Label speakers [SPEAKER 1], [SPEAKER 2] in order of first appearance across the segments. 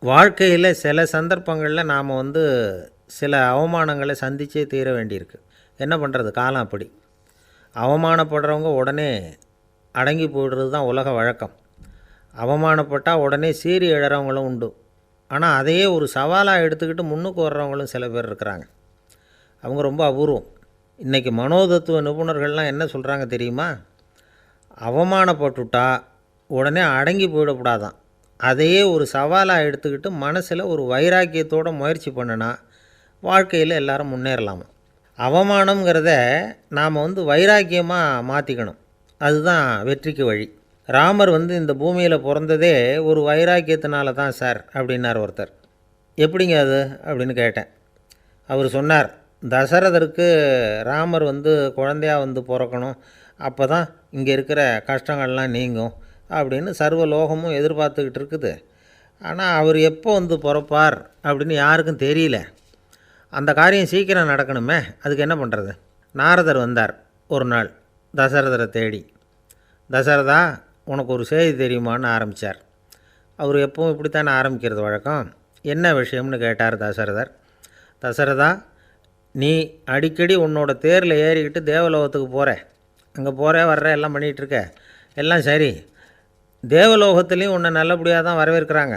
[SPEAKER 1] வாழ்க்கையில் சில சந்தர்ப்பங்களில் நாம் சில அவமானங்களை சந்திச்சே தீர வேண்டியிருக்கு. என்ன பண்ணுறது, காலம் அப்படி. அவமானப்படுறவங்க உடனே அடங்கி போய்டுறது தான் உலக வழக்கம். அவமானப்பட்டால் உடனே சீறி எழறவங்களும் உண்டு. ஆனால் அதையே ஒரு சவாலாக எடுத்துக்கிட்டு முன்னுக்கு வர்றவங்களும் சில பேர் இருக்கிறாங்க. அவங்க ரொம்ப அபூர்வம். இன்றைக்கி மனோதத்துவ நிபுணர்கள்லாம் என்ன சொல்கிறாங்க தெரியுமா? அவமானப்பட்டுட்டா உடனே அடங்கி போயிடக்கூடாதான். அதையே ஒரு சவாலாக எடுத்துக்கிட்டு மனசில் ஒரு வைராக்கியத்தோடு முயற்சி பண்ணினா வாழ்க்கையில் எல்லோரும் முன்னேறலாமா. அவமானங்கிறத நாம் வைராக்கியமாக மாற்றிக்கணும். அதுதான் வெற்றிக்கு வழி. ராமர் இந்த பூமியில் பிறந்ததே ஒரு வைராக்கியத்தினால தான் சார் அப்படின்னார் ஒருத்தர். எப்படிங்க அது அப்படின்னு கேட்டேன். அவர் சொன்னார், தசரதருக்கு ராமர் குழந்தையாக பிறக்கணும், அப்போ தான் இங்கே இருக்கிற கஷ்டங்கள்லாம் நீங்கும் அப்படின்னு சர்வ லோகமும் எதிர்பார்த்துக்கிட்டு இருக்குது. ஆனால் அவர் எப்போ பிறப்பார் அப்படின்னு யாருக்கும் தெரியல. அந்த காரியம் சீக்கிரம் நடக்கணுமே, அதுக்கு என்ன பண்ணுறது? நாரதர் வந்தார் ஒரு நாள் தசரதரை தேடி. தசரதா, உனக்கு ஒரு செய்தி தெரியுமான்னு ஆரம்பித்தார். அவர் எப்பவும் இப்படித்தானே ஆரம்பிக்கிறது வழக்கம். என்ன விஷயம்னு கேட்டார் தசரதர். தசரதா, நீ அடிக்கடி உன்னோட தேரில் ஏறிக்கிட்டு தேவலோகத்துக்கு போகிற, அங்கே போகிற வர்ற எல்லாம் பண்ணிகிட்ருக்க, எல்லாம் சரி. தேவலோகத்துலேயும் உன்னை நல்லபடியாக தான் வரவேற்கிறாங்க.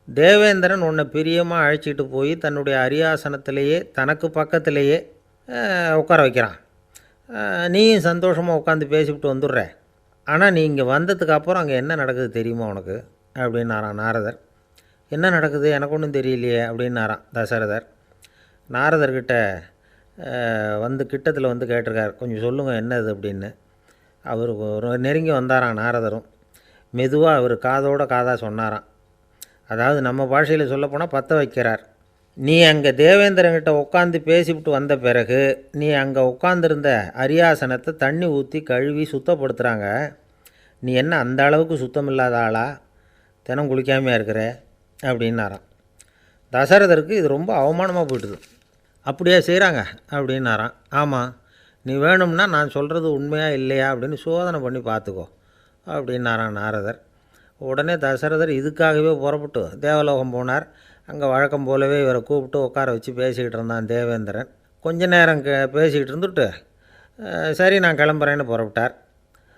[SPEAKER 1] தேவேந்திரன் உன்னை பிரியமாக அழைச்சிட்டு போய் தன்னுடைய அரியாசனத்திலேயே தனக்கு பக்கத்திலேயே உட்கார வைக்கிறான். நீயும் சந்தோஷமாக உட்காந்து பேசிவிட்டு வந்துடுற. ஆனால் நீ இங்கே வந்ததுக்கு அப்புறம் அங்கே என்ன நடக்குது தெரியுமா உனக்கு அப்படின்னாரான் நாரதர். என்ன நடக்குது, எனக்கு ஒன்றும் தெரியலையே அப்படின்னாரான் தசரதர். நாரதர்கிட்ட கிட்டத்தில் கேட்டிருக்கார், கொஞ்சம் சொல்லுங்கள் என்னது அப்படின்னு. அவர் நெருங்கி வந்தாரான் நாரதரும். மெதுவாக அவர் காதோட காதாக சொன்னாராம். அதாவது நம்ம பாஷையில் சொல்லப்போனால் பற்ற வைக்கிறார். நீ அங்கே தேவேந்திரங்கிட்ட உட்காந்து பேசிவிட்டு வந்த பிறகு நீ அங்கே உட்காந்துருந்த அரியாசனத்தை தண்ணி ஊற்றி கழுவி சுத்தப்படுத்துகிறாங்க. நீ என்ன அந்த அளவுக்கு சுத்தம் இல்லாத ஆளா, தினம் குளிக்காமையாக இருக்கிற அப்படின்னாராம். தசரதருக்கு இது ரொம்ப அவமானமாக போயிட்டுது. அப்படியே செய்கிறாங்க அப்படின்னாராம். ஆமாம், நீ வேணும்னா நான் சொல்கிறது உண்மையாக இல்லையா அப்படின்னு சோதனை பண்ணி பார்த்துக்கோ அப்படின்னாரான் நாரதர். உடனே தசரதர் இதுக்காகவே புறப்பட்டு தேவலோகம் போனார். அங்கே வழக்கம் போலவே இவரை கூப்பிட்டு உட்கார வச்சு பேசிக்கிட்டு இருந்தான் தேவேந்திரன். கொஞ்ச நேரம் பேசிக்கிட்டு இருந்துட்டு சரி நான் கிளம்புறேன்னு புறப்பட்டார்.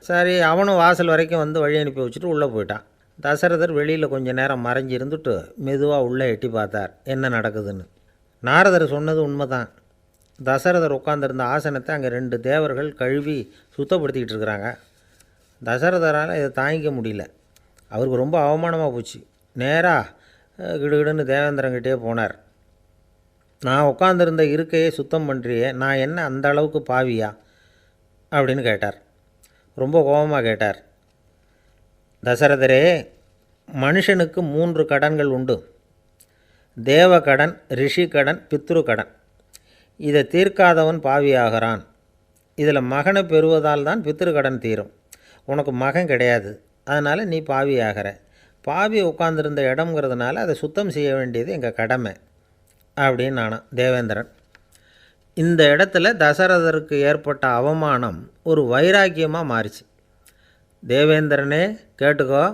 [SPEAKER 1] சரி, அவனும் வாசல் வரைக்கும் வழி அனுப்பி வச்சுட்டு உள்ளே போயிட்டான். தசரதர் வெளியில் கொஞ்சம் நேரம் மறைஞ்சி இருந்துட்டு மெதுவாக உள்ளே எட்டி பார்த்தார் என்ன நடக்குதுன்னு. நாரதர் சொன்னது உண்மை தான். தசரதர் உட்காந்துருந்த ஆசனத்தை அங்கே 2 தேவர்கள் கழுவி சுத்தப்படுத்திக்கிட்டு இருக்கிறாங்க. தசரதரால் இதை தாங்கிக்க முடியல. அவருக்கு ரொம்ப அவமானமாக போச்சு. நேராக கிடுகிடுன்னு தேவேந்திரங்கிட்டே போனார். நான் உட்காந்துருந்த இருக்கையே சுத்தம் பண்ணுறியே, நான் என்ன அந்த அளவுக்கு பாவியா அப்படின்னு கேட்டார். ரொம்ப கோபமாக கேட்டார். தசரதரே, மனுஷனுக்கு 3 கடன்கள் உண்டு. தேவ கடன், ரிஷி கடன், பித்ரு கடன். இதை தீர்க்காதவன் பாவியாகிறான். இதில் மகனை பெறுவதால் தான் பித்ரு கடன் தீரும். உனக்கு மகன் கிடையாது, அதனால் நீ பாவியாகிற. பாவி உட்காந்துருந்த இடம்ங்கிறதுனால அதை சுத்தம் செய்ய வேண்டியது எங்கள் கடமை அப்படின்னு நானான் தேவேந்திரன். இந்த இடத்துல தசரதருக்கு ஏற்பட்ட அவமானம் ஒரு வைராக்கியமாக மாறிச்சு. தேவேந்திரனே கேட்டுக்கோ,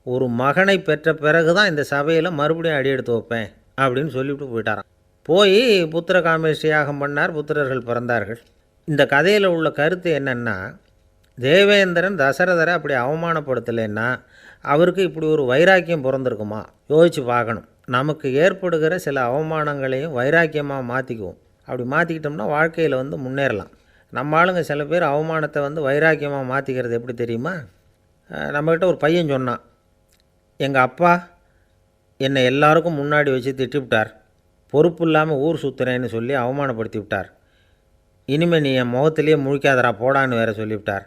[SPEAKER 1] ஒரு மகனை பெற்ற பிறகு தான் இந்த சபையில் மறுபடியும் அடி எடுத்து வைப்பேன் அப்படின்னு சொல்லிவிட்டு போயிட்டாரான். போய் புத்திர காமேஷ்டி யாகம் பண்ணார். புத்திரர்கள் பிறந்தார்கள். இந்த கதையில் உள்ள கருத்து என்னென்னா, தேவேந்திரன் தசரதரை அப்படி அவமானப்படுத்தலைன்னா அவருக்கு இப்படி ஒரு வைராக்கியம் பிறந்திருக்குமா யோசித்து பார்க்கணும். நமக்கு ஏற்படுகிற சில அவமானங்களையும் வைராக்கியமாக மாற்றிக்குவோம். அப்படி மாற்றிக்கிட்டோம்னா வாழ்க்கையில் முன்னேறலாம். நம்ம ஆளுங்க சில பேர் அவமானத்தை வைராக்கியமாக மாற்றிக்கிறது எப்படி தெரியுமா? நம்மக்கிட்ட ஒரு பையன் சொன்னான், எங்கள் அப்பா என்னை எல்லாருக்கும் முன்னாடி வச்சு திட்டிவிட்டார், பொறுப்பு இல்லாமல் ஊர் சுற்றுறேன்னு சொல்லி அவமானப்படுத்தி விட்டார். இனிமேல் நீ என் முகத்திலேயே முழிக்காதரா போடான்னு வேறு சொல்லிவிட்டார்.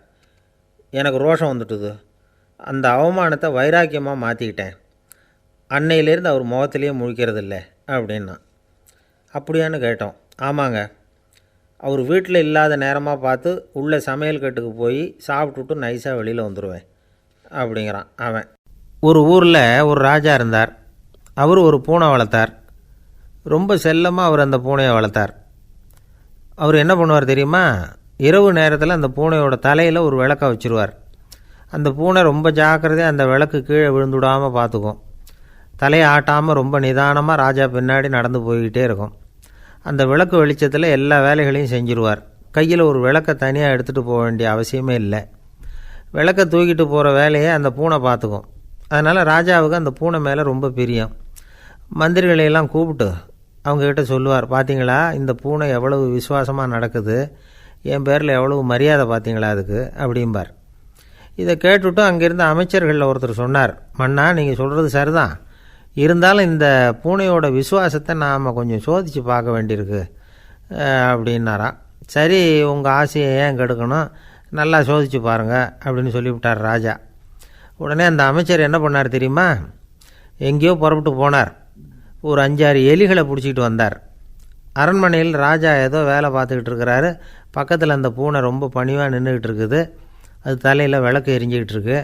[SPEAKER 1] எனக்கு ரோஷம் வந்துட்டுது. அந்த அவமானத்தை வைராக்கியமாக மாற்றிக்கிட்டேன். அன்னையிலேருந்து அவர் முகத்திலேயே முழிக்கிறதில்ல அப்படின்னா. அப்படியான்னு கேட்டோம். ஆமாங்க, அவர் வீட்டில் இல்லாத நேரமாக பார்த்து உள்ளே சமையல் கட்டுக்கு போய் சாப்பிட்டுட்டு நைஸாக வெளியில் வந்துடுவேன் அப்படிங்கிறான் அவன். ஒரு ஊரில் ஒரு ராஜா இருந்தார். அவர் ஒரு பூனை வளர்த்தார். ரொம்ப செல்லமாக அவர் அந்த பூனையை வளர்த்தார். அவர் என்ன பண்ணுவார் தெரியுமா? இரவு நேரத்தில் அந்த பூனையோட தலையில் ஒரு விளக்கை வச்சுருவார். அந்த பூனை ரொம்ப ஜாக்கிரதையாக அந்த விளக்கு கீழே விழுந்துடாமல் பார்த்துக்கும். தலையை ஆட்டாமல் ரொம்ப நிதானமாக ராஜா பின்னாடி நடந்து போய்கிட்டே இருக்கும். அந்த விளக்கு வெளிச்சத்தில் எல்லா வேலைகளையும் செஞ்சுருவார். கையில் ஒரு விளக்கை தனியாக எடுத்துகிட்டு போக வேண்டிய அவசியமே இல்லை. விளக்கை தூக்கிட்டு போகிற வேலையை அந்த பூனை பார்த்துக்கும். அதனால் ராஜாவுக்கு அந்த பூனை மேலே ரொம்ப பிரியம். மந்திரிகளையெல்லாம் கூப்பிட்டு அவங்கக்கிட்ட சொல்லுவார், பார்த்தீங்களா இந்த பூனை எவ்வளவு விசுவாசமாக நடக்குது, என் பேரில் எவ்வளவு மரியாதை பார்த்தீங்களா அதுக்கு அப்படிம்பார். இதை கேட்டுவிட்டு அங்கேருந்த அமைச்சர்களில் ஒருத்தர் சொன்னார், மன்னா நீங்கள் சொல்கிறது சரிதான், இருந்தாலும் இந்த பூனையோட விசுவாசத்தை நாம் கொஞ்சம் சோதித்து பார்க்க வேண்டியிருக்கு அப்படின்னாராம். சரி, உங்கள் ஆசையை ஏன் கெடுக்கணும், நல்லா சோதித்து பாருங்கள் அப்படின்னு சொல்லிவிட்டார் ராஜா. உடனே அந்த அமைச்சர் என்ன பண்ணார் தெரியுமா, எங்கேயோ புறப்பட்டு போனார். ஒரு 5-6 எலிகளை பிடிச்சிக்கிட்டு வந்தார். அரண்மனையில் ராஜா ஏதோ வேலை பார்த்துக்கிட்டு இருக்கிறாரு. பக்கத்தில் அந்த பூனை ரொம்ப பணிவாக நின்றுக்கிட்டு இருக்குது. அது தலையில் விளக்கு எரிஞ்சிக்கிட்டு இருக்கு.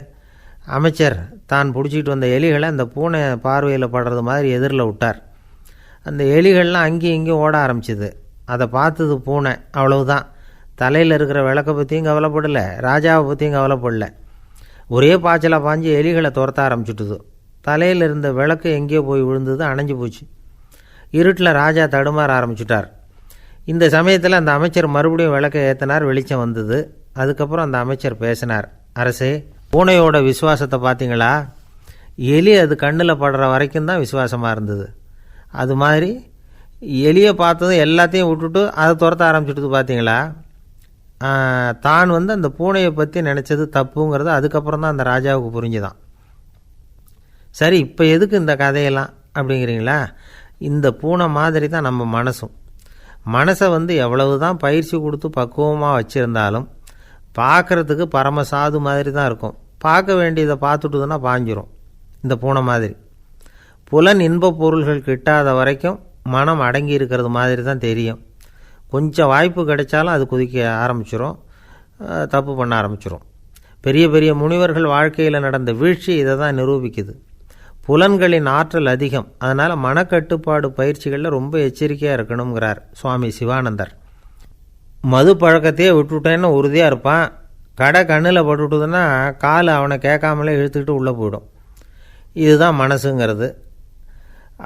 [SPEAKER 1] அமைச்சர் தான் பிடிச்சிக்கிட்டு வந்த எலிகளை அந்த பூனை பார்வையில் படுறது மாதிரி எதிரில் விட்டார். அந்த எலிகள்லாம் அங்கேயும் இங்கேயும் ஓட ஆரம்பிச்சிது. அதை பார்த்தது பூனை, அவ்வளவுதான். தலையில் இருக்கிற விளக்கை பற்றியும் கவலைப்படலை, ராஜாவை பற்றியும் கவலைப்படலை. ஒரே பாய்ச்சலாக பாஞ்சு எலிகளை துரத்த ஆரம்பிச்சுட்டுது. தலையில் இருந்த விளக்கு எங்கேயோ போய் விழுந்தது, அணைஞ்சு போச்சு. இருட்டில் ராஜா தடுமாற ஆரம்பிச்சுட்டார். இந்த சமயத்தில் அந்த அமைச்சர் மறுபடியும் விளக்கை ஏற்றினார். வெளிச்சம் வந்தது. அதுக்கப்புறம் அந்த அமைச்சர் பேசினார், அரசே, பூனையோட விசுவாசத்தை பார்த்தீங்களா, எலி அது கண்ணில் படுற வரைக்கும் தான் விசுவாசமாக இருந்தது. அது மாதிரி எலியை பார்த்ததும் எல்லாத்தையும் விட்டுட்டு அதை துரத்த ஆரம்பிச்சுட்டு பார்த்தீங்களா. தான் அந்த பூனையை பற்றி நினச்சது தப்புங்கிறது அதுக்கப்புறம் தான் அந்த ராஜாவுக்கு புரிஞ்சுதான். சரி, இப்போ எதுக்கு இந்த கதையெல்லாம் அப்படிங்கிறீங்களா. இந்த பூனை மாதிரி தான் நம்ம மனசும். மனசை எவ்வளவு தான் பயிற்சி கொடுத்து பக்குவமாக வச்சுருந்தாலும் பார்க்குறதுக்கு பரமசாது மாதிரி தான் இருக்கும். பார்க்க வேண்டியதை பார்த்துட்டுதுன்னா பாஞ்சிரும். இந்த பூனை மாதிரி புலன் இன்ப பொருள்கள் கிட்டாத வரைக்கும் மனம் அடங்கி இருக்கிறது மாதிரி தான் தெரியும். கொஞ்சம் வாய்ப்பு கிடைச்சாலும் அது குதிக்க ஆரம்பிச்சிரும், தப்பு பண்ண ஆரம்பிச்சிரும். பெரிய பெரிய முனிவர்கள் வாழ்க்கையில் நடந்த வீழ்ச்சி இதை தான் நிரூபிக்குது. புலன்களின் ஆற்றல் அதிகம். அதனால் மனக்கட்டுப்பாடு பயிற்சிகளில் ரொம்ப எச்சரிக்கையாக இருக்கணுங்கிறார் சுவாமி சிவானந்தர். மது பழக்கத்தையே விட்டுவிட்டேன்னு உறுதியாக இருப்பான். கடை கண்ணில் பட்டுவிட்டுதுன்னா கால் அவனை கேட்காமலே இழுத்துக்கிட்டு உள்ளே போயிடும். இதுதான் மனசுங்கிறது.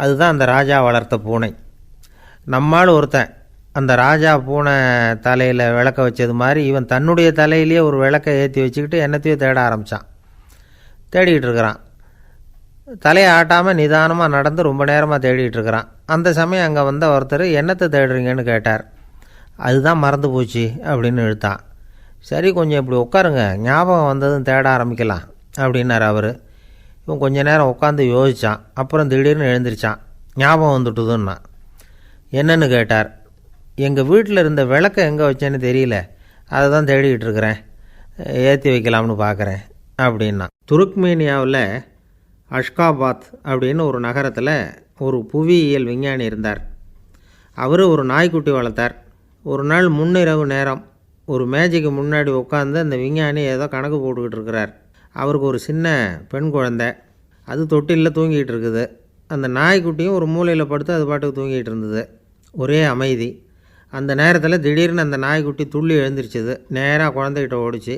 [SPEAKER 1] அதுதான் அந்த ராஜா வளர்த்த பூனை. நம்மால் ஒருத்தன் அந்த ராஜா பூனை தலையில் விளக்க வச்சது மாதிரி இவன் தன்னுடைய தலையிலேயே ஒரு விளக்கை ஏற்றி வச்சுக்கிட்டு என்னத்தையோ தேட ஆரம்பித்தான். தேடிக்கிட்டு இருக்கிறான். தலையை ஆட்டாமல் நிதானமாக நடந்து ரொம்ப நேரமாக தேடிகிட்டு இருக்கிறான். அந்த சமயம் அங்கே வந்த ஒருத்தர், என்னத்தை தேடுறீங்கன்னு கேட்டார். அதுதான் மறந்து போச்சு அப்படின்னு இழுத்தான். சரி, கொஞ்சம் இப்படி உட்காருங்க, ஞாபகம் வந்ததும் தேட ஆரம்பிக்கலாம் அப்படின்னார் அவர். இவன் கொஞ்ச நேரம் உட்காந்து யோசித்தான். அப்புறம் திடீர்னு எழுந்திரிச்சான். ஞாபகம் வந்துட்டுதுன்னா. என்னன்னு கேட்டார். எங்கள் வீட்டில் இருந்த விளக்கை எங்கே வச்சேன்னு தெரியல, அதை தான் தேடிக்கிட்டு இருக்கிறேன், ஏற்றி வைக்கலாம்னு பார்க்குறேன் அப்படின்னா. துருக்மேனியாவில் அஷ்காபாத் அப்படின்னு ஒரு நகரத்தில் ஒரு புவியியல் விஞ்ஞானி இருந்தார். அவர் ஒரு நாய்க்குட்டி வளர்த்தார். ஒரு நாள் முன்னிரவு நேரம் ஒரு மேஜைக்கு முன்னாடி உட்காந்து அந்த விஞ்ஞானி ஏதோ கணக்கு போட்டுக்கிட்டு இருக்கிறார். அவருக்கு ஒரு சின்ன பெண் குழந்தை, அது தொட்டிலில் தூங்கிட்டு இருக்குது. அந்த நாய்க்குட்டியும் ஒரு மூலையில் படுத்து அது பாட்டுக்கு தூங்கிட்டு இருந்தது. ஒரே அமைதி. அந்த நேரத்தில் திடீர்னு அந்த நாய்க்குட்டி துள்ளி எழுந்திரிச்சிது. நேராக குழந்தைகிட்ட ஓடிச்சு.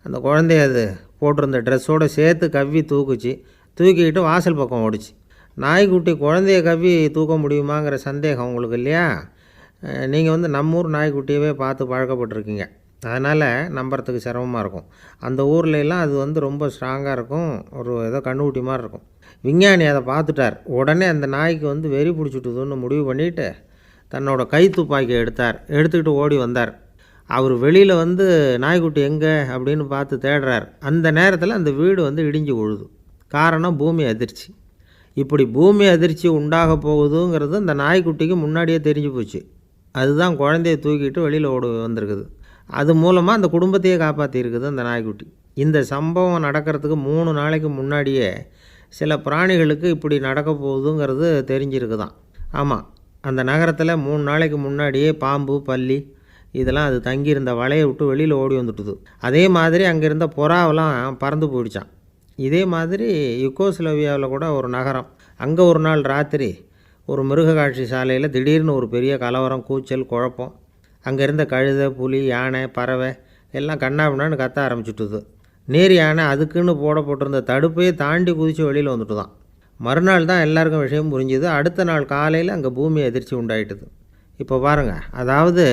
[SPEAKER 1] அந்த குழந்தைய அது போட்டிருந்த ட்ரெஸ்ஸோடு சேர்த்து கவ்வி தூக்குச்சு. தூக்கிக்கிட்டு வாசல் பக்கம் ஓடிச்சு. நாய்க்குட்டி குழந்தைய கவ்வி தூக்க முடியுமாங்கிற சந்தேகம் உங்களுக்கு இல்லையா? நீங்கள் நம்மூர் நாய்க்குட்டியவே பார்த்து பழக்கப்பட்டிருக்கீங்க. அதனால் நம்புறதுக்கு சிரமமாக இருக்கும். அந்த ஊர்லெலாம் அது ரொம்ப ஸ்ட்ராங்காக இருக்கும். ஒரு ஏதோ கண்ணுக்குட்டி மாதிரி இருக்கும். விஞ்ஞானி அதை பார்த்துட்டார். உடனே அந்த நாய்க்கு வெறி பிடிச்சிட்டுதுன்னு முடிவு பண்ணிவிட்டு தன்னோட கை துப்பாக்கி எடுத்துக்கிட்டு ஓடி வந்தார். அவர் வெளியில் நாய்க்குட்டி எங்கே அப்படின்னு பார்த்து தேடுறார். அந்த நேரத்தில் அந்த வீடு இடிஞ்சு விழுது. காரணம் பூமி அதிர்ச்சி. இப்படி பூமி அதிர்ச்சி உண்டாக போகுதுங்கிறது அந்த நாய்க்குட்டிக்கு முன்னாடியே தெரிஞ்சு போச்சு. அதுதான் குழந்தைய தூக்கிட்டு வெளியில் ஓடி வந்திருக்குது. அது மூலமாக அந்த குடும்பத்தையே காப்பாற்றிருக்குது அந்த நாய்க்குட்டி. இந்த சம்பவம் நடக்கிறதுக்கு 3 நாளைக்கு முன்னாடியே சில பிராணிகளுக்கு இப்படி நடக்க போகுதுங்கிறது தெரிஞ்சிருக்குதான். ஆமாம், அந்த நகரத்தில் 3 நாளைக்கு முன்னாடியே பாம்பு, பல்லி இதெல்லாம் அது தங்கியிருந்த வலையை விட்டு வெளியில் ஓடி வந்துட்டுது. அதே மாதிரி அங்கே இருந்த புறாவெல்லாம் பறந்து போயிடுச்சான். இதே மாதிரி யுகோஸ்லோவியாவில் கூட ஒரு நகரம். அங்கே ஒரு நாள் ராத்திரி ஒரு மிருக காட்சி சாலையில் திடீர்னு ஒரு பெரிய கலவரம், கூச்சல், குழப்பம். அங்கே இருந்த கழுதை, புலி, யானை, பறவை எல்லாம் கண்ணாபின்னான்னு கத்த ஆரம்பிச்சுட்டுது. நேர் யானை அதுக்குன்னு போடப்பட்டிருந்த தடுப்பையே தாண்டி குதித்து வெளியில் வந்துட்டு தான். மறுநாள் தான் எல்லாருக்கும் விஷயம் புரிஞ்சுது. அடுத்த நாள் காலையில் அங்கே பூமி அதிர்ச்சி உண்டாயிட்டுது. இப்போ பாருங்கள், அதாவது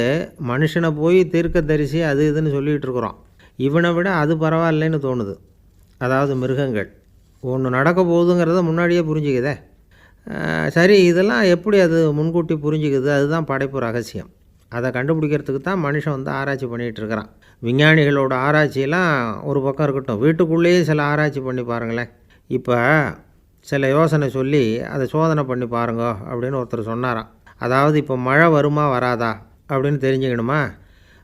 [SPEAKER 1] மனுஷனை போய் தீர்க்கதரிசி அது இதுன்னு சொல்லிகிட்டு இருக்கிறோம். இவனை விட அது பரவாயில்லைன்னு தோணுது. அதாவது மிருகங்கள் ஒன்று நடக்க போகுதுங்கிறத முன்னாடியே புரிஞ்சுக்குதே. சரி, இதெல்லாம் எப்படி அது முன்கூட்டி புரிஞ்சுக்குது? அதுதான் படைப்பு ரகசியம். அதை கண்டுபிடிக்கிறதுக்கு தான் மனுஷன் வந்து ஆராய்ச்சி பண்ணிகிட்டு இருக்கிறான். விஞ்ஞானிகளோட ஆராய்ச்சியெல்லாம் ஒரு பக்கம் இருக்கட்டும், வீட்டுக்குள்ளேயே சில ஆராய்ச்சி பண்ணி பாருங்களேன். இப்போ சில யோசனை சொல்லி அதை சோதனை பண்ணி பாருங்க அப்படின்னு ஒருத்தர் சொன்னாராம். அதாவது இப்போ மழை வருமா வராதா அப்படின்னு தெரிஞ்சுக்கணுமா,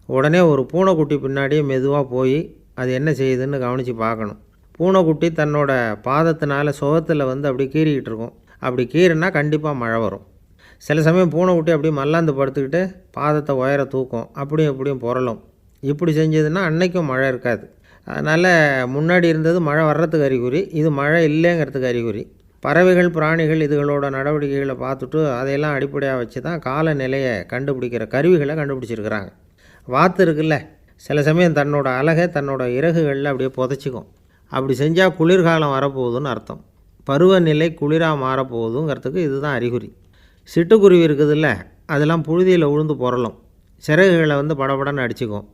[SPEAKER 1] உடனே ஒரு பூனைக்குட்டி பின்னாடியே மெதுவாக போய் அது என்ன செய்யுதுன்னு கவனித்து பார்க்கணும். பூனைக்குட்டி தன்னோட பாதத்தினால சுகத்தில் வந்து அப்படி கீறிக்கிட்டு இருக்கும். அப்படி கீறினா கண்டிப்பாக மழை வரும். சில சமயம் பூனைக்குட்டி அப்படியே மல்லாந்து படுத்துக்கிட்டு பாதத்தை உயர தூக்கும், அப்படியும் இப்படியும் புரளும். இப்படி செஞ்சதுன்னா அன்னைக்கும் மழை இருக்காது. அதனால் முன்னாடி இருந்தது மழை வர்றதுக்கு அறிகுறி, இது மழை இல்லைங்கிறதுக்கு அறிகுறி. பறவைகள் பிராணிகள் இதுகளோட நடவடிக்கைகளை பார்த்துட்டு அதையெல்லாம் அடிப்படையாக வச்சு தான் காலநிலையை கண்டுபிடிக்கிற கருவிகளை கண்டுபிடிச்சிருக்கிறாங்க. வாத்து இருக்குல்ல, சில சமயம் தன்னோட அழகை தன்னோட இறகுகளில் அப்படியே புதைச்சிக்கும். அப்படி செஞ்சால் குளிர்காலம் வரப்போகுதுன்னு அர்த்தம். பருவநிலை குளிராக மாறப்போகுதுங்கிறதுக்கு இதுதான் அறிகுறி. சிட்டுக்குருவி இருக்குதுல்ல, அதெல்லாம் புழுதியில் உழுந்து புரளும், சிறகுகளை வந்து படபடன்னு அடிச்சுக்கும்.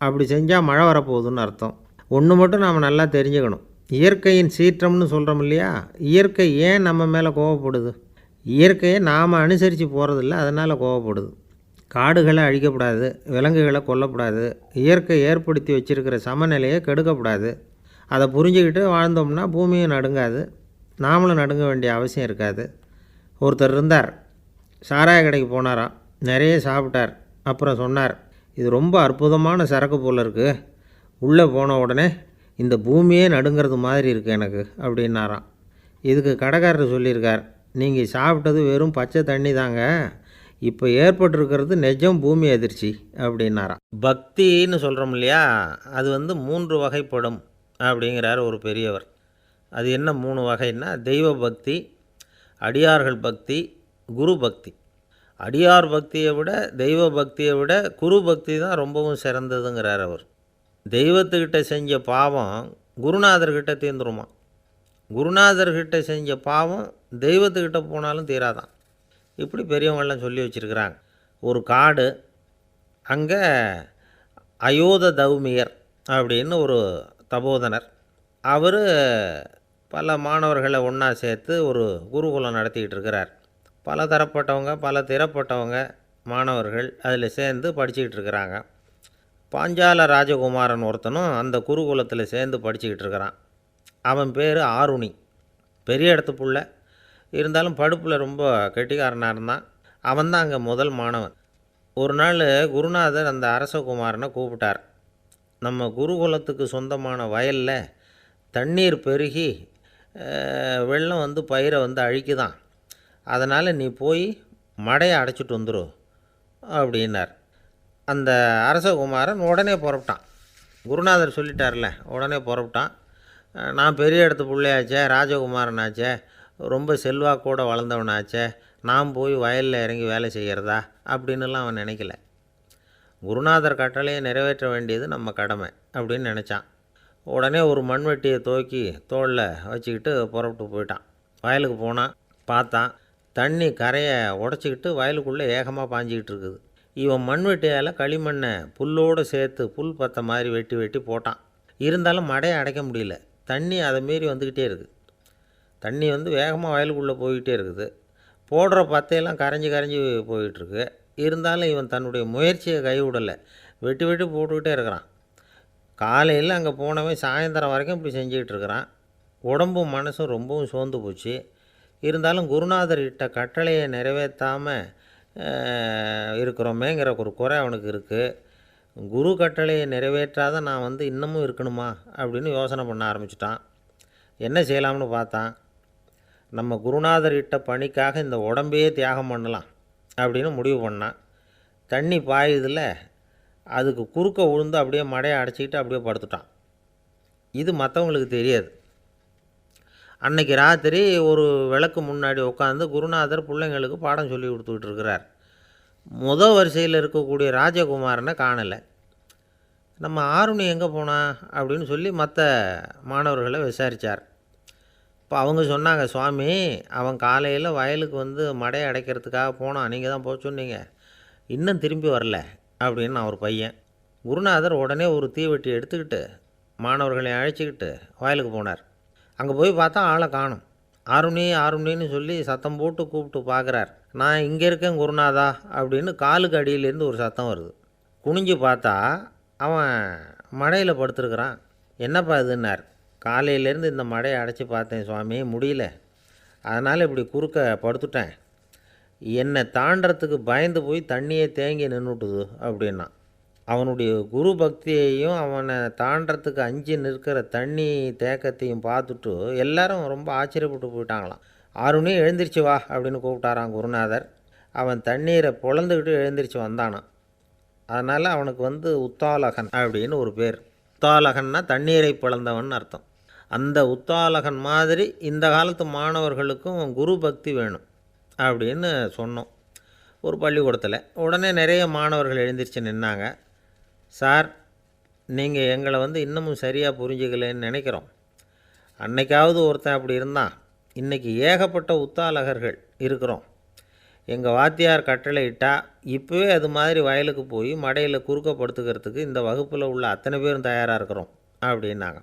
[SPEAKER 1] அப்படி செஞ்சால் மழை வரப்போகுதுன்னு அர்த்தம். ஒன்று மட்டும் நாம் நல்லா தெரிஞ்சுக்கணும், இயற்கையின் சீற்றம்னு சொல்கிறோம் இல்லையா, இயற்கை ஏன் நம்ம மேலே கோவப்படுது? இயற்கையை நாம் அனுசரித்து போகிறதில்ல, அதனால் கோவப்படுது. காடுகளை அழிக்கப்படாது, விலங்குகளை கொல்லக்கூடாது, இயற்கை ஏற்படுத்தி வச்சுருக்கிற சமநிலையை கெடுக்கக்கூடாது. அதை புரிஞ்சுக்கிட்டு வாழ்ந்தோம்னா பூமியும் நடுங்காது, நாமளும் நடுங்க வேண்டிய அவசியம் இருக்காது. ஒருத்தர் இருந்தார், சாராய கடைக்கு போனாராம், நிறைய சாப்பிட்டார். அப்புறம் சொன்னார், இது ரொம்ப அற்புதமான சரக்கு போல் இருக்குது, உள்ளே போன உடனே இந்த பூமியே நடுங்கிறது மாதிரி இருக்குது எனக்கு அப்படின்னாராம். இதுக்கு கடைக்காரர் சொல்லியிருக்கார், நீங்கள் சாப்பிட்டது வெறும் பச்சை தண்ணி தாங்க, இப்போ ஏற்பட்டிருக்கிறது நிஜம் பூமி அதிர்ச்சி அப்படின்னாராம். பக்தின்னு சொல்கிறோம் இல்லையா, அது வந்து 3 வகைப்படும் அப்படிங்கிறார் ஒரு பெரியவர். அது என்ன 3 வகைன்னா, தெய்வ பக்தி, அடியார்கள் பக்தி, குரு பக்தி. அடியார் பக்தியை விட தெய்வ பக்தியை விட குரு பக்தி தான் ரொம்பவும் சிறந்ததுங்கிறார் அவர். தெய்வத்துக்கிட்ட செஞ்ச பாவம் குருநாதர்கிட்ட தீர்ந்துருமா, குருநாதர்கிட்ட செஞ்ச பாவம் தெய்வத்துக்கிட்ட போனாலும் தீராதான். இப்படி பெரியவங்களாம் சொல்லி வச்சுருக்கிறாங்க. ஒரு காடு, அங்கே அயோத தௌமியர் அப்படின்னு ஒரு தபோதனர், அவர் பல மாணவர்களை ஒன்றா சேர்த்து ஒரு குருகுலம் நடத்திக்கிட்டு இருக்கிறார். பல தரப்பட்டவங்க பல திறப்பட்டவங்க மாணவர்கள் அதில் சேர்ந்து படிச்சுக்கிட்டு இருக்கிறாங்க. பாஞ்சால ராஜகுமாரன் ஒருத்தனும் அந்த குருகுலத்தில் சேர்ந்து படிச்சுக்கிட்டு இருக்கிறான். அவன் பேர் ஆருணி. பெரிய இடத்து புள்ள, இருந்தாலும் படுப்பில் ரொம்ப கெட்டிக்காரனாக இருந்தான். அவன் தான் அங்கே முதல் மாணவன். ஒரு நாள் குருநாதர் அந்த அரசகுமாரனை கூப்பிட்டார். நம்ம குருகுலத்துக்கு சொந்தமான வயலில் தண்ணீர் பெருகி வெள்ளம் வந்து பயிரை வந்து அழிக்குதான், அதனால் நீ போய் மடையை அடைச்சிட்டு வந்துரு அப்படின்னார். அந்த அரசகுமாரன் உடனே புறப்பட்டான். குருநாதர் சொல்லிட்டார்ல, உடனே புறப்பட்டான். நான் பெரிய இடத்து பிள்ளையாச்சே, ராஜகுமாரனாச்சே, ரொம்ப செல்வாக்கூட வளர்ந்தவனாச்சே, நான் போய் வயலில் இறங்கி வேலை செய்கிறதா அப்படின்னுலாம் அவன் நினைக்கல. குருநாதர் கட்டளையை நிறைவேற்ற வேண்டியது நம்ம கடமை அப்படின்னு நினச்சான். உடனே ஒரு மண்வெட்டியை தூக்கி தோளில் வச்சுக்கிட்டு புறப்பட்டு போயிட்டான். வயலுக்கு போனான். பார்த்தான், தண்ணி கரையை உடச்சிக்கிட்டு வயலுக்குள்ளே ஏகமாக பாஞ்சிக்கிட்டு இருக்குது. இவன் மண்வெட்டியால் களிமண்ணை புல்லோடு சேர்த்து புல் பற்ற மாதிரி வெட்டி வெட்டி போட்டான். இருந்தாலும் மடையை அடைக்க முடியல. தண்ணி அதை மீறி வந்துக்கிட்டே இருக்குது. தண்ணி வந்து வேகமாக வயலுக்குள்ளே போய்கிட்டே இருக்குது. போடுற பத்தையெல்லாம் கரைஞ்சி கரைஞ்சி போயிட்டுருக்கு. இருந்தாலும் இவன் தன்னுடைய முயற்சியை கைவிடலை, வெட்டி வெட்டி போட்டுக்கிட்டே இருக்கிறான். காலையில் அங்கே போனவன் சாயந்தரம் வரைக்கும் இப்படி செஞ்சுக்கிட்டு இருக்கிறான். உடம்பும் மனசும் ரொம்பவும் சோர்ந்து போச்சு. இருந்தாலும் குருநாதர் இட்ட கட்டளையை நிறைவேற்றாமல் இருக்கிறோமேங்கிற ஒரு குறை அவனுக்கு இருக்குது. குரு கட்டளையை நிறைவேற்றாத நான் வந்து இன்னமும் இருக்கணுமா அப்படின்னு யோசனை பண்ண ஆரம்பிச்சிட்டான். என்ன செய்யலாம்னு பார்த்தான். நம்ம குருநாதர் இட்ட பணிக்காக இந்த உடம்பையே தியாகம் பண்ணலாம் அப்படின்னு முடிவு பண்ணான். தண்ணி பாயுதில், அதுக்கு குறுக்க விழுந்து அப்படியே மடையை அடைச்சிக்கிட்டு அப்படியே படுத்துட்டான். இது மற்றவங்களுக்கு தெரியாது. அன்னைக்கு ராத்திரி ஒரு விளக்கு முன்னாடி உட்காந்து குருநாதர் பிள்ளைங்களுக்கு பாடம் சொல்லி கொடுத்துக்கிட்டு இருக்கிறார். முதல் வரிசையில் இருக்கக்கூடிய ராஜகுமாரனை காணலை. நம்ம ஆருணி எங்கே போனா அப்படின்னு சொல்லி மற்ற மாணவர்களை விசாரித்தார். அப்போ அவங்க சொன்னாங்க, சுவாமி அவன் காலையில் வயலுக்கு வந்து மடையை அடைக்கிறதுக்காக போனான், நீங்கள் தான் போக சொன்னீங்க, இன்னும் திரும்பி வரல அப்படின்னு அவர் பையன். குருநாதர் உடனே ஒரு தீவெட்டி எடுத்துக்கிட்டு மாணவர்களை அழைச்சிக்கிட்டு வயலுக்கு போனார். அங்கே போய் பார்த்தா ஆளை காணும். ஆருணி ஆருணின்னு சொல்லி சத்தம் போட்டு கூப்பிட்டு பார்க்குறார். நான் இங்கே இருக்கேன் குருநாதா அப்படின்னு காலுக்கு அடியிலேருந்து ஒரு சத்தம் வருது. குனிஞ்சு பார்த்தா அவன் மடையில் படுத்துருக்குறான். என்னப்பா இதுன்னார். காலையிலேருந்து இந்த மடையை அடைச்சி பார்த்தேன் சுவாமி, முடியல, அதனால் இப்படி குறுக்க படுத்துட்டேன், என்னை தாண்டறதுக்கு பயந்து போய் தண்ணியே தேங்கி நின்றுட்டுது அப்படின்னா. அவனுடைய குரு பக்தியையும் அவனை தாண்டறதுக்கு அஞ்சு நிற்கிற தண்ணி தேக்கத்தையும் பார்த்துட்டு எல்லாரும் ரொம்ப ஆச்சரியப்பட்டு போயிட்டாங்களாம். ஆருணி எழுந்திரிச்சு வா அப்படின்னு கூப்பிட்டாரான் குருநாதர். அவன் தண்ணீரை பொழந்துக்கிட்டு எழுந்திரிச்சு வந்தானான். அதனால் அவனுக்கு வந்து உத்தாலகன் அப்படின்னு ஒரு பேர். உத்தாலகன்னா தண்ணீரை பிளந்தவன் அர்த்தம். அந்த உத்தாலகன் மாதிரி இந்த காலத்து மாணவர்களுக்கும் குரு பக்தி வேணும் அப்படின்னு சொன்னோம் ஒரு பள்ளிக்கூடத்தில். உடனே நிறைய மாணவர்கள் எழுந்திரிச்சு நின்னாங்க. சார், நீங்கள் எங்களை வந்து இன்னமும் சரியாக புரிஞ்சுக்கலன்னு நினைக்கிறோம். அன்னைக்காவது ஒருத்தன் அப்படி இருந்தான், இன்றைக்கி ஏகப்பட்ட உத்தாலகர்கள் இருக்கிறோம். எங்கள் வாத்தியார் கட்டளை இட்டால் இப்போவே அது மாதிரி வயலுக்கு போய் மடையில் குறுக்கப்படுத்துக்கிறதுக்கு இந்த வகுப்பில் உள்ள அத்தனை பேரும் தயாராக இருக்கிறோம் அப்படின்னாங்க.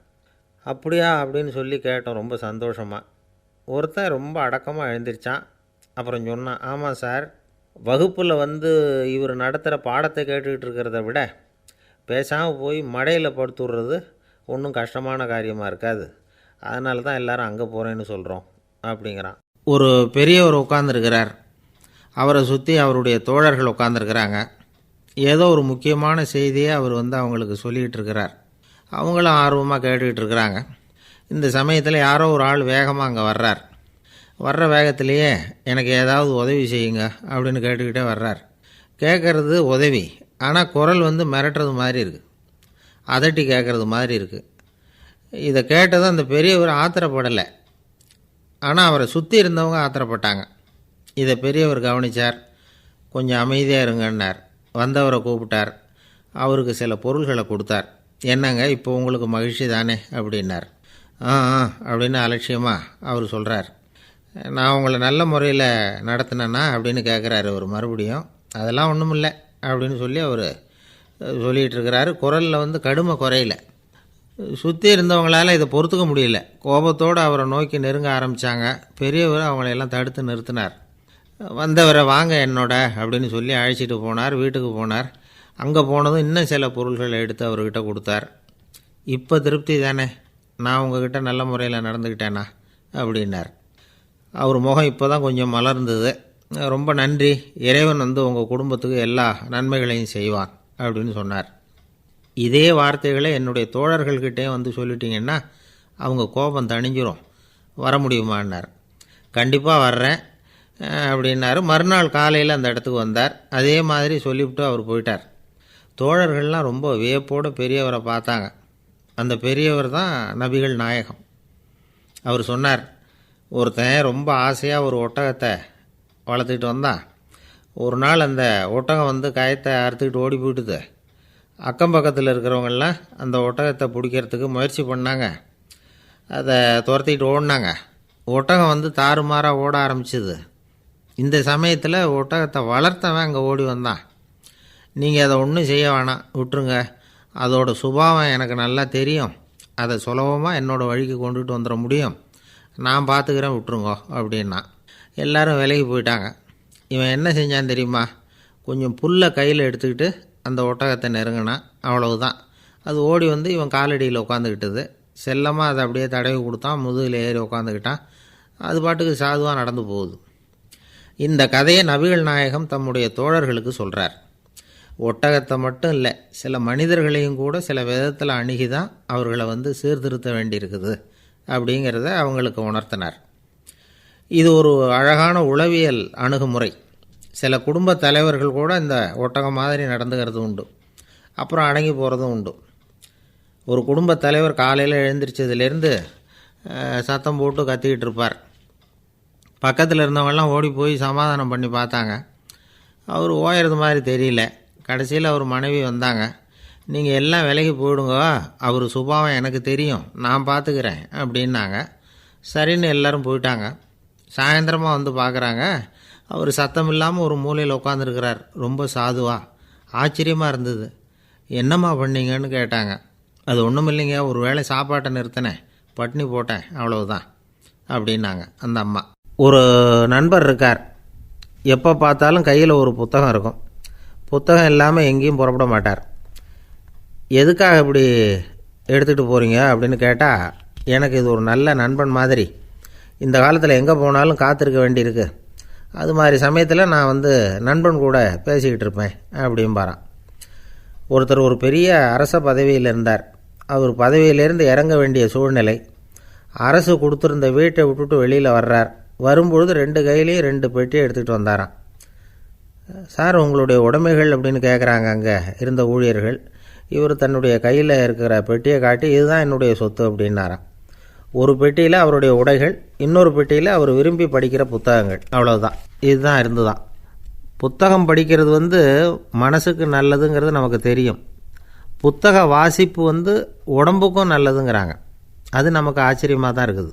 [SPEAKER 1] அப்படியா அப்படின்னு சொல்லி கேட்டோம் ரொம்ப சந்தோஷமாக. ஒருத்தன் ரொம்ப அடக்கமாக எழுந்திரிச்சான். அப்புறம் சொன்னான், ஆமாம் சார், வகுப்பில் வந்து இவர் நடத்துகிற பாடத்தை கேட்டுக்கிட்டு இருக்கிறத விட பேசாமல் போய் மடையில் படுத்துடுறது ஒன்றும் கஷ்டமான காரியமாக இருக்காது, அதனால தான் எல்லோரும் அங்கே போகிறேன்னு சொல்கிறோம் அப்படிங்கிறான். ஒரு பெரியவர் உட்காந்துருக்கிறார். அவரை சுற்றி அவருடைய தோழர்கள் உட்காந்துருக்கிறாங்க. ஏதோ ஒரு முக்கியமான செய்தியை அவர் வந்து அவங்களுக்கு சொல்லிகிட்டு இருக்கிறார். அவங்களும் ஆர்வமாக கேட்டுக்கிட்டு இருக்கிறாங்க. இந்த சமயத்தில் யாரோ ஒரு ஆள் வேகமாக அங்கே வர்றார். வர்ற வேகத்திலேயே எனக்கு ஏதாவது உதவி செய்யுங்க அப்படின்னு கேட்டுக்கிட்டே வர்றார். கேட்குறது உதவி, ஆனால் குரல் வந்து மிரட்டுறது மாதிரி இருக்குது, அதட்டி கேட்குறது மாதிரி இருக்குது. இதை கேட்டதும் அந்த பெரியவர் ஆத்திரப்படலை, ஆனால் அவரை சுற்றி இருந்தவங்க ஆத்திரப்பட்டாங்க. இதை பெரியவர் கவனித்தார். கொஞ்சம் அமைதியாக இருங்கன்னார். வந்தவரை கூப்பிட்டார். அவருக்கு சில பொருள்களை கொடுத்தார். என்னங்க இப்போ உங்களுக்கு மகிழ்ச்சி தானே அப்படின்னார். ஆ அப்படின்னு அலட்சியமாக அவர் சொல்கிறார். நான் உங்களை நல்ல முறையில் நடத்தினேன்னா அப்படின்னு கேட்குறாரு அவர் மறுபடியும். அதெல்லாம் ஒன்றும் இல்லை அப்படின்னு சொல்லி அவர் சொல்லிகிட்டு இருக்கிறாரு. குரலில் வந்து கடுமை குறையில. சுற்றி இருந்தவங்களால் இதை பொறுத்துக்க முடியல. கோபத்தோடு அவரை நோக்கி நெருங்க ஆரம்பித்தாங்க. பெரியவர் அவங்களையெல்லாம் தடுத்து நிறுத்தினார். வந்தவரை வாங்க என்னோட அப்படின்னு சொல்லி அழைச்சிட்டு போனார். வீட்டுக்கு போனார். அங்கே போனதும் இன்னும் சில பொருள்களை எடுத்து அவர்கிட்ட கொடுத்தார். இப்போ திருப்தி தானே, நான் உங்ககிட்ட நல்ல முறையில் நடந்துக்கிட்டேனா அப்படின்னார். அவர் முகம் இப்போ தான் கொஞ்சம் மலர்ந்தது. ரொம்ப நன்றி, இறைவன் வந்து உங்கள் குடும்பத்துக்கு எல்லா நன்மைகளையும் செய்வான் அப்படின்னு சொன்னார். இதே வார்த்தைகளை என்னுடைய தோழர்கள்கிட்டே வந்து சொல்லிட்டீங்கன்னா அவங்க கோபம் தணிஞ்சிரும், வர முடியுமான்னார். கண்டிப்பாக வர்றேன் அப்படின்னாரு. மறுநாள் காலையில் அந்த இடத்துக்கு வந்தார். அதே மாதிரி சொல்லிவிட்டு அவர் போயிட்டார். தோழர்கள்லாம் ரொம்ப வியப்போடு பெரியவரை பார்த்தாங்க. அந்த பெரியவர் தான் நபிகள் நாயகம். அவர் சொன்னார், ஒருத்தன் ரொம்ப ஆசையாக ஒரு ஒட்டகத்தை வளர்த்துக்கிட்டு வந்தான். ஒரு நாள் அந்த ஒட்டகம் வந்து கயத்தை அறுத்துக்கிட்டு ஓடி போயிட்டுது. அக்கம் பக்கத்தில் இருக்கிறவங்கெல்லாம் அந்த ஒட்டகத்தை பிடிக்கிறதுக்கு முயற்சி பண்ணாங்க. அதை துரத்திக்கிட்டு ஓடினாங்க. ஒட்டகம் வந்து தாறுமாறாக ஓட ஆரம்பிச்சிது. இந்த சமயத்தில் ஒட்டகத்தை வளர்த்தவன் அங்கே ஓடி வந்தான். நீங்கள் அதை ஒன்றும் செய்ய வேணாம், விட்டுருங்க, அதோட சுபாவம் எனக்கு நல்லா தெரியும், அதை சுலபமாக என்னோடய வழிக்கு கொண்டுட்டு வந்துட முடியும், நான் பார்த்துக்கிறேன், விட்டுருங்கோ அப்படின்னா. எல்லோரும் விலகி போயிட்டாங்க. இவன் என்ன செஞ்சான் தெரியுமா? கொஞ்சம் புல்லை கையில் எடுத்துக்கிட்டு அந்த ஒட்டகத்தை நெருங்கினான். அவ்வளவுதான். அது ஓடி வந்து இவன் காலடியில் உட்காந்துக்கிட்டது. செல்லமாக அதை அப்படியே தடவி கொடுத்தான். முதுகில் ஏறி உட்காந்துக்கிட்டான். அது பாட்டுக்கு சாதுவாக நடந்து போகுது. இந்த கதையை நபிகள் நாயகம் தம்முடைய தோழர்களுக்கு சொல்கிறார். ஒட்டகத்தை மட்டும் இல்லை, சில மனிதர்களையும் கூட சில விதத்தில் அணுகி தான் அவர்களை வந்து சீர்திருத்த வேண்டியிருக்குது அப்படிங்கிறத அவங்களுக்கு உணர்த்தினார். இது ஒரு அழகான உளவியல் அணுகுமுறை. சில குடும்ப தலைவர்கள் கூட இந்த ஒட்டகம் மாதிரி நடந்துக்கிறது உண்டு, அப்புறம் அடங்கி போகிறதும் உண்டு. ஒரு குடும்ப தலைவர் காலையில் எழுந்திரிச்சதுலேருந்து சத்தம் போட்டு கத்திக்கிட்டு இருப்பார். பக்கத்தில் இருந்தவங்கெல்லாம் ஓடி போய் சமாதானம் பண்ணி பார்த்தாங்க. அவர் ஓயறது மாதிரி தெரியல. கடைசியில் அவர் மனைவி வந்தாங்க. நீங்கள் எல்லாம் விலகி போயிடுங்க, அவர் சுபாவம் எனக்கு தெரியும், நான் பார்த்துக்கிறேன் அப்படின்னாங்க. சரின்னு எல்லோரும் போயிட்டாங்க. சாயந்தரமாக வந்து பார்க்குறாங்க, அவர் சத்தம் இல்லாமல் ஒரு மூலையில் உட்காந்துருக்கிறார். ரொம்ப சாதுவாக. ஆச்சரியமாக இருந்தது. என்னம்மா பண்ணீங்கன்னு கேட்டாங்க. அது ஒன்றும் இல்லைங்க, ஒரு வேளை சாப்பாட்டை நிறுத்தினேன், பட்னி போட்டேன், அவ்வளவுதான் அப்படின்னாங்க அந்த அம்மா. ஒரு நண்பர் இருக்கார். எப்போ பார்த்தாலும் கையில் ஒரு புத்தகம் இருக்கும். புத்தகம் இல்லாமல் எங்கேயும் புறப்பட மாட்டார். எதுக்காக இப்படி எடுத்துகிட்டு போகிறீங்க அப்படின்னு கேட்டால், எனக்கு இது ஒரு நல்ல நண்பன் மாதிரி. இந்த காலத்தில் எங்கே போனாலும் காத்திருக்க வேண்டியிருக்கு. அது மாதிரி சமயத்தில் நான் வந்து நண்பன் கூட பேசிக்கிட்டு இருப்பேன் அப்படிம்பாரான். ஒருத்தர் ஒரு பெரிய அரச பதவியில் இருந்தார். அவர் பதவியிலேருந்து இறங்க வேண்டிய சூழ்நிலை. அரசு கொடுத்துருந்த வீட்டை விட்டுட்டு வெளியில் வர்றார். வரும்பொழுது 2 கையிலையும் 2 பெட்டியை எடுத்துகிட்டு வந்தாராம். சார், உங்களுடைய உடைமைகள் அப்படின்னு கேட்குறாங்க அங்கே இருந்த ஊழியர்கள். இவர் தன்னுடைய கையில் இருக்கிற பெட்டியை காட்டி, இதுதான் என்னுடைய சொத்து அப்படின்னாராம். ஒரு பெட்டியில் அவருடைய உடைகள், இன்னொரு பெட்டியில் அவர் விரும்பி படிக்கிற புத்தகங்கள். அவ்வளோதான். இதுதான் இருந்துதான். புத்தகம் படிக்கிறது வந்து மனசுக்கு நல்லதுங்கிறது நமக்கு தெரியும். புத்தக வாசிப்பு வந்து உடம்புக்கும் நல்லதுங்கிறாங்க. அது நமக்கு ஆச்சரியமாக தான் இருக்குது.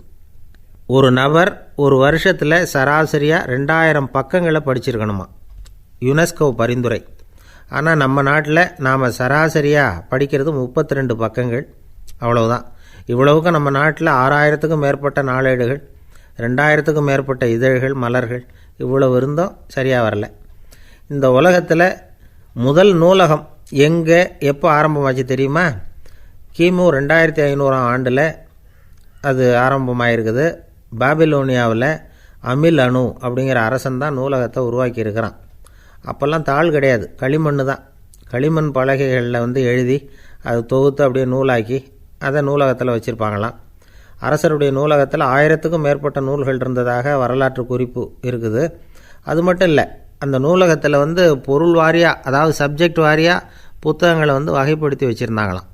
[SPEAKER 1] ஒரு நபர் ஒரு வருஷத்தில் சராசரியாக 2000 பக்கங்களை படிச்சிருக்கணுமா, யுனெஸ்கோ பரிந்துரை. ஆனால் நம்ம நாட்டில் நாம் சராசரியாக படிக்கிறது 32 பக்கங்கள். அவ்வளவுதான். இவ்வளவுக்கு நம்ம நாட்டில் 6000த்துக்கும் மேற்பட்ட நாளேடுகள், 2000த்துக்கும் மேற்பட்ட இதழ்கள், மலர்கள், இவ்வளவு இருந்தும் சரியாக வரல. இந்த உலகத்தில் முதல் நூலகம் எங்கே எப்போ ஆரம்பமாச்சு தெரியுமா? கிமு 2500ஆம் ஆண்டில் அது ஆரம்பமாயிருக்குது. பாபிலோனியாவில் அமில் அணு அப்படிங்கிற அரசன் தான் நூலகத்தை உருவாக்கி இருக்கிறான். அப்போல்லாம் தாள் கிடையாது, களிமண் தான். களிமண் பலகைகளில் வந்து எழுதி அது தொகுத்து அப்படியே நூலாக்கி அதை நூலகத்தில் வச்சுருப்பாங்களாம். அரசருடைய நூலகத்தில் 1000த்துக்கும் மேற்பட்ட நூல்கள் இருந்ததாக வரலாற்று குறிப்பு இருக்குது. அது மட்டும் இல்லை, அந்த நூலகத்தில் வந்து பொருள் வாரியாக, அதாவது சப்ஜெக்ட் வாரியாக புத்தகங்களை வந்து வகைப்படுத்தி வச்சுருந்தாங்களாம்.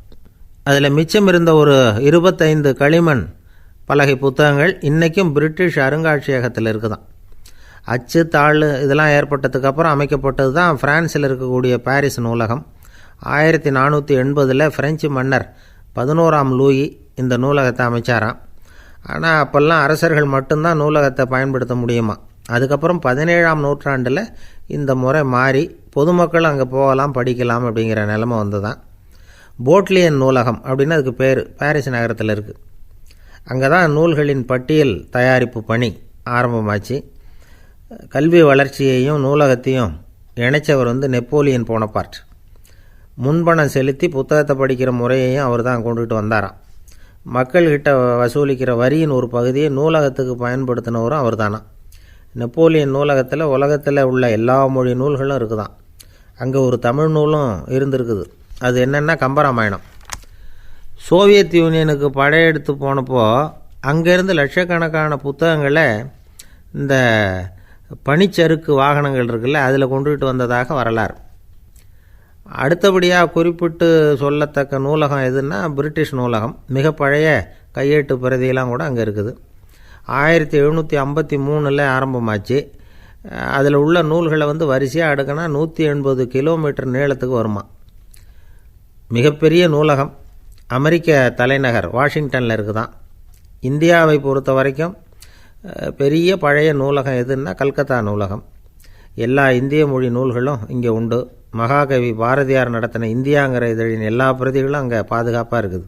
[SPEAKER 1] அதில் மிச்சம் இருந்த ஒரு 25 களிமண் பலகை புத்தகங்கள் இன்றைக்கும் பிரிட்டிஷ் அருங்காட்சியகத்தில் இருக்குதான். அச்சு தாள் இதெல்லாம் ஏற்பட்டதுக்கப்புறம் அமைக்கப்பட்டது தான் ஃப்ரான்ஸில் இருக்கக்கூடிய பாரிஸ் நூலகம். 1480 பிரெஞ்சு மன்னர் 11ஆம் லூயி இந்த நூலகத்தை அமைச்சாராம். ஆனால் அப்போல்லாம் அரசர்கள் மட்டும்தான் நூலகத்தை பயன்படுத்த முடியுமா. அதுக்கப்புறம் 17ஆம் நூற்றாண்டில் இந்த முறை மாறி பொதுமக்கள் அங்கே போகலாம், படிக்கலாம் அப்படிங்கிற நிலைமை வந்து தான். போட்லியன் நூலகம் அப்படின்னு அதுக்கு பேர், பாரிஸ் நகரத்தில் இருக்குது. அங்கே தான் நூல்களின் பட்டியல் தயாரிப்பு பணி ஆரம்பமாச்சு. கல்வி வளர்ச்சியையும் நூலகத்தையும் இணைச்சவர் வந்து நெப்போலியன் போனபார்ட். முன்பணம் செலுத்தி புத்தகத்தை படிக்கிற முறையையும் அவர் தான் கொண்டுட்டு வந்தாராம். மக்கள்கிட்ட வசூலிக்கிற வரியின் ஒரு பகுதியை நூலகத்துக்கு பயன்படுத்தினவரும் அவர் தானா. நெப்போலியன் நூலகத்தில் உலகத்தில் உள்ள எல்லா மொழி நூல்களும் இருக்குதான். அங்கே ஒரு தமிழ் நூலும் இருந்திருக்குது. அது என்னென்னா கம்பராமாயணம். சோவியத் யூனியனுக்கு படையெடுத்து போனப்போ அங்கேருந்து லட்சக்கணக்கான புத்தகங்களை இந்த பனிச்சறுக்கு வாகனங்கள் இருக்குல்ல, அதில் கொண்டுகிட்டு வந்ததாக வரலாறு. அடுத்தபடியாக குறிப்பிட்டு சொல்லத்தக்க நூலகம் எதுன்னா பிரிட்டிஷ் நூலகம். மிக பழைய கையெழுத்து பிரதியெல்லாம் கூட அங்கே இருக்குது. 1753 ஆரம்பமாச்சு. அதில் உள்ள நூல்களை வந்து வரிசையாக அடுக்கினா 180 கிலோமீட்டர் நீளத்துக்கு வருமா. மிகப்பெரிய நூலகம் அமெரிக்க தலைநகர் வாஷிங்டனில் இருக்குதான். இந்தியாவை பொறுத்த வரைக்கும் பெரிய பழைய நூலகம் எதுன்னா கல்கத்தா நூலகம். எல்லா இந்திய மொழி நூல்களும் இங்கே உண்டு. மகாகவி பாரதியார் நடத்தின இந்தியாங்கிற இதழின் எல்லா பிரதிகளும் அங்கே பாதுகாப்பாக இருக்குது.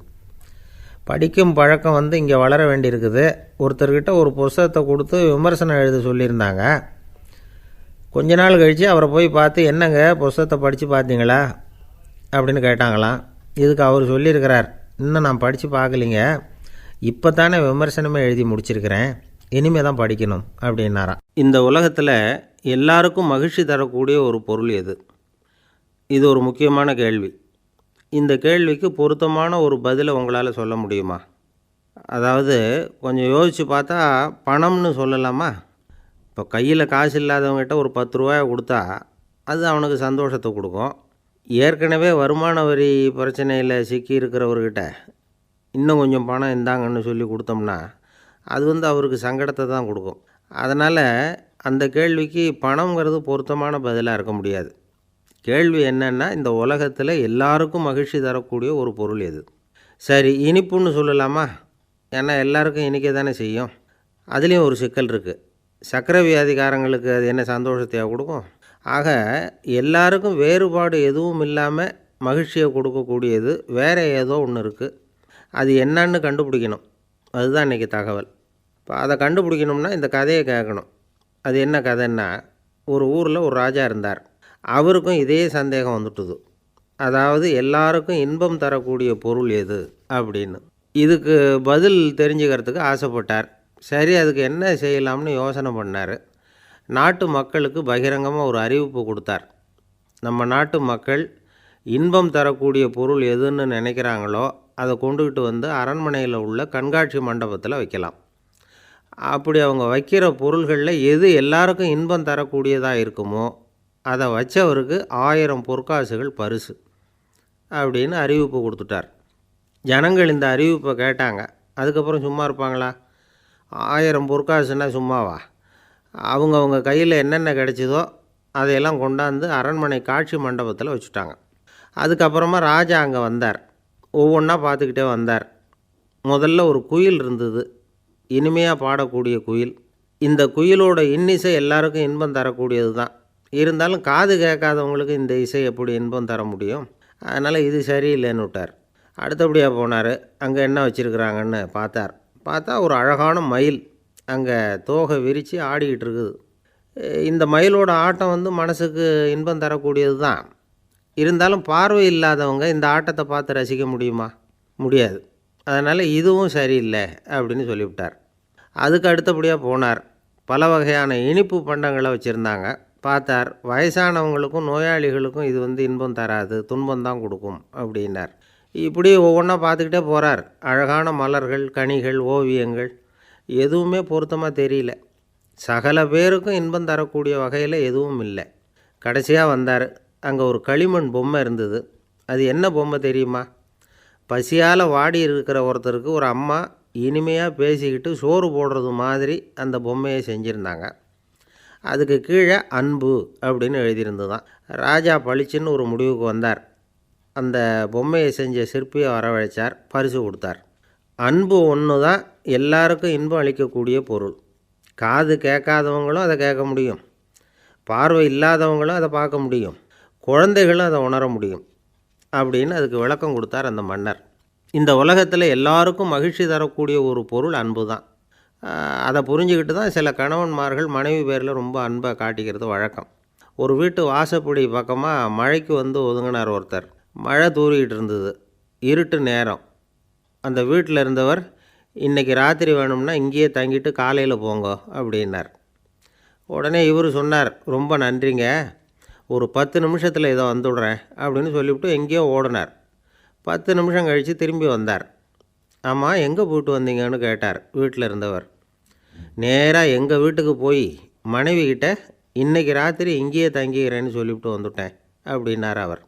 [SPEAKER 1] படிக்கும் பழக்கம் வந்து இங்கே வளர வேண்டியிருக்குது. ஒருத்தர்கிட்ட ஒரு புஸ்தகத்தை கொடுத்து விமர்சனம் எழுத சொல்லியிருந்தாங்க. கொஞ்ச நாள் கழித்து அவரை போய் பார்த்து, என்னங்க புஸ்தகத்தை படித்து பார்த்தீங்களா அப்படின்னு கேட்டாங்களாம். இதுக்கு அவர் சொல்லியிருக்கிறார், இன்னும் நான் படித்து பார்க்கலிங்க, இப்போ தானே விமர்சனமே எழுதி முடிச்சிருக்கிறேன், இனிமேல் தான் படிக்கணும் அப்படின்னாராம். இந்த உலகத்தில் எல்லாருக்கும் மகிழ்ச்சி தரக்கூடிய ஒரு பொருள் எது? இது ஒரு முக்கியமான கேள்வி. இந்த கேள்விக்கு பொருத்தமான ஒரு பதிலை உங்களால் சொல்ல முடியுமா? அதாவது கொஞ்சம் யோசித்து பார்த்தா பணம்னு சொல்லலாமா? இப்போ கையில் காசு இல்லாதவங்ககிட்ட ஒரு 10 ரூபாயை கொடுத்தா அது அவனுக்கு சந்தோஷத்தை கொடுக்கும். ஏற்கனவே வருமான வரி பிரச்சனையில் சிக்கி இருக்கிறவர்கிட்ட இன்னும் கொஞ்சம் பணம் இந்தாங்கன்னு சொல்லி கொடுத்தோம்னா அது வந்து அவருக்கு சங்கடத்தை தான் கொடுக்கும். அதனால் அந்த கேள்விக்கு பணங்கிறது பொருத்தமான பதிலாக இருக்க முடியாது. கேள்வி என்னென்னா, இந்த உலகத்தில் எல்லாருக்கும் மகிழ்ச்சி தரக்கூடிய ஒரு பொருள் எது? சரி, இனிப்புன்னு சொல்லலாமா? ஏன்னா எல்லாருக்கும் இன்றைக்கி தானே செய்யும். அதுலேயும் ஒரு சிக்கல் இருக்குது. சர்க்கரை வியாதிக்காரங்களுக்கு அது என்ன சந்தோஷத்தையாக கொடுக்கும்? ஆக எல்லாருக்கும் வேறுபாடு எதுவும் இல்லாமல் மகிழ்ச்சியை கொடுக்கக்கூடியது வேறு ஏதோ ஒன்று இருக்குது. அது என்னன்னு கண்டுபிடிக்கணும். அதுதான் இன்றைக்கி தகவல். இப்போ அதை கண்டுபிடிக்கணும்னா இந்த கதையை கேட்கணும். அது என்ன கதைன்னா, ஒரு ஊரில் ஒரு ராஜா இருந்தார். அவருக்கும் இதே சந்தேகம் வந்துட்டுது. அதாவது எல்லாருக்கும் இன்பம் தரக்கூடிய பொருள் எது அப்படின்னு. இதுக்கு பதில் தெரிஞ்சுக்கிறதுக்கு ஆசைப்பட்டார். சரி, அதுக்கு என்ன செய்யலாம்னு யோசனை பண்ணார். நாட்டு மக்களுக்கு பகிரங்கமாக ஒரு அறிவிப்பு கொடுத்தார். நம்ம நாட்டு மக்கள் இன்பம் தரக்கூடிய பொருள் எதுன்னு நினைக்கிறாங்களோ அதை கொண்டுக்கிட்டு வந்து அரண்மனையில் உள்ள கண்காட்சி மண்டபத்தில் வைக்கலாம். அப்படி அவங்க வைக்கிற பொருள்களில் எது எல்லாருக்கும் இன்பம் தரக்கூடியதாக இருக்குமோ அதை வச்சவருக்கு 1000 பொற்காசுகள் பரிசு அப்படின்னு அறிவிப்பு கொடுத்துட்டார். ஜனங்கள் இந்த அறிவிப்பை கேட்டாங்க. அதுக்கப்புறம் சும்மா இருப்பாங்களா? 1000 பொற்காசுன்னா சும்மாவா? அவங்கவுங்க கையில் என்னென்ன கிடைச்சதோ அதையெல்லாம் கொண்டாந்து அரண்மனை காட்சி மண்டபத்தில் வச்சுட்டாங்க. அதுக்கப்புறமா ராஜா அங்கே வந்தார். ஒவ்வொன்றா பார்த்துக்கிட்டே வந்தார். முதல்ல ஒரு குயில் இருந்தது, இனிமையாக பாடக்கூடிய குயில். இந்த குயிலோட இன்னிசை எல்லாருக்கும் இன்பம் தரக்கூடியது தான். இருந்தாலும் காது கேட்காதவங்களுக்கு இந்த இசை எப்படி இன்பம் தர முடியும்? அதனால் இது சரியில்லைன்னு விட்டார். அடுத்தபடியாக போனார். அங்கே என்ன வச்சுருக்குறாங்கன்னு பார்த்தா ஒரு அழகான மயில் அங்கே தோகை விரித்து ஆடிக்கிட்டு இருக்குது. இந்த மயிலோட ஆட்டம் மனசுக்கு இன்பம் தரக்கூடியது தான். இருந்தாலும் பார்வை இல்லாதவங்க இந்த ஆட்டத்தை பார்த்து ரசிக்க முடியுமா? முடியாது. அதனால் இதுவும் சரியில்லை அப்படின்னு சொல்லிவிட்டார். அதுக்கு அடுத்தபடியாக போனார். பல வகையான இனிப்பு பண்டங்களை வச்சுருந்தாங்க. பார்த்தார், வயசானவங்களுக்கும் நோயாளிகளுக்கும் இது இன்பம் தராது, துன்பம்தான் கொடுக்கும் அப்படின்னார். இப்படி ஒவ்வொன்றா பார்த்துக்கிட்டே போகிறார். அழகான மலர்கள், கனிகள், ஓவியங்கள் எதுவுமே பொருத்தமாக தெரியல. சகல பேருக்கும் இன்பம் தரக்கூடிய வகையில் எதுவும் இல்லை. கடைசியாக வந்தார். அங்கே ஒரு களிமண் பொம்மை இருந்தது. அது என்ன பொம்மை தெரியுமா? பசியால் வாடி இருக்கிற ஒருத்தருக்கு ஒரு அம்மா இனிமையாக பேசிக்கிட்டு சோறு போடுறது மாதிரி அந்த பொம்மையை செஞ்சுருந்தாங்க. அதுக்கு கீழே அன்பு அப்படின்னு எழுதியிருந்துதான். ராஜா பளிச்சுன்னு ஒரு முடிவுக்கு வந்தார். அந்த பொம்மையை செஞ்ச சிற்பியை வரவழைச்சார், பரிசு கொடுத்தார். அன்பு ஒன்று தான் எல்லாருக்கும் இன்பம் அளிக்கக்கூடிய பொருள். காது கேட்காதவங்களும் அதை கேட்க முடியும், பார்வை இல்லாதவங்களும் அதை பார்க்க முடியும், குழந்தைகளும் அதை உணர முடியும் அப்படின்னு அதுக்கு விளக்கம் கொடுத்தார் அந்த மன்னர். இந்த உலகத்தில் எல்லாருக்கும் மகிழ்ச்சி தரக்கூடிய ஒரு பொருள் அன்பு தான். அதை புரிஞ்சுக்கிட்டு தான் சில கணவன்மார்கள் மனைவி பேரில் ரொம்ப அன்பை காட்டிக்கிறது வழக்கம். ஒரு வீட்டு வாசப்படி பக்கமாக மழைக்கு ஒதுங்கினார் ஒருத்தர். மழை தூரிக்கிட்டு இருந்தது, இருட்டு நேரம். அந்த வீட்டில் இருந்தவர், இன்றைக்கி ராத்திரி வேணும்னா இங்கேயே தங்கிட்டு காலையில் போங்க அப்படின்னார். உடனே இவர் சொன்னார், ரொம்ப நன்றிங்க, ஒரு 10 நிமிஷத்தில் இதை வந்துவிடுறேன் அப்படின்னு சொல்லிவிட்டு எங்கேயோ ஓடினார். 10 நிமிஷம் கழித்து திரும்பி வந்தார். ஆமாம், எங்கே போயிட்டு வந்தீங்கன்னு கேட்டார் வீட்டில் இருந்தவர். நேராக எங்கள் வீட்டுக்கு போய் மனைவிக்கிட்ட இன்றைக்கி ராத்திரி இங்கேயே தங்கிக்கிறேன்னு சொல்லிவிட்டு வந்துவிட்டேன் அப்படின்னார் அவர்.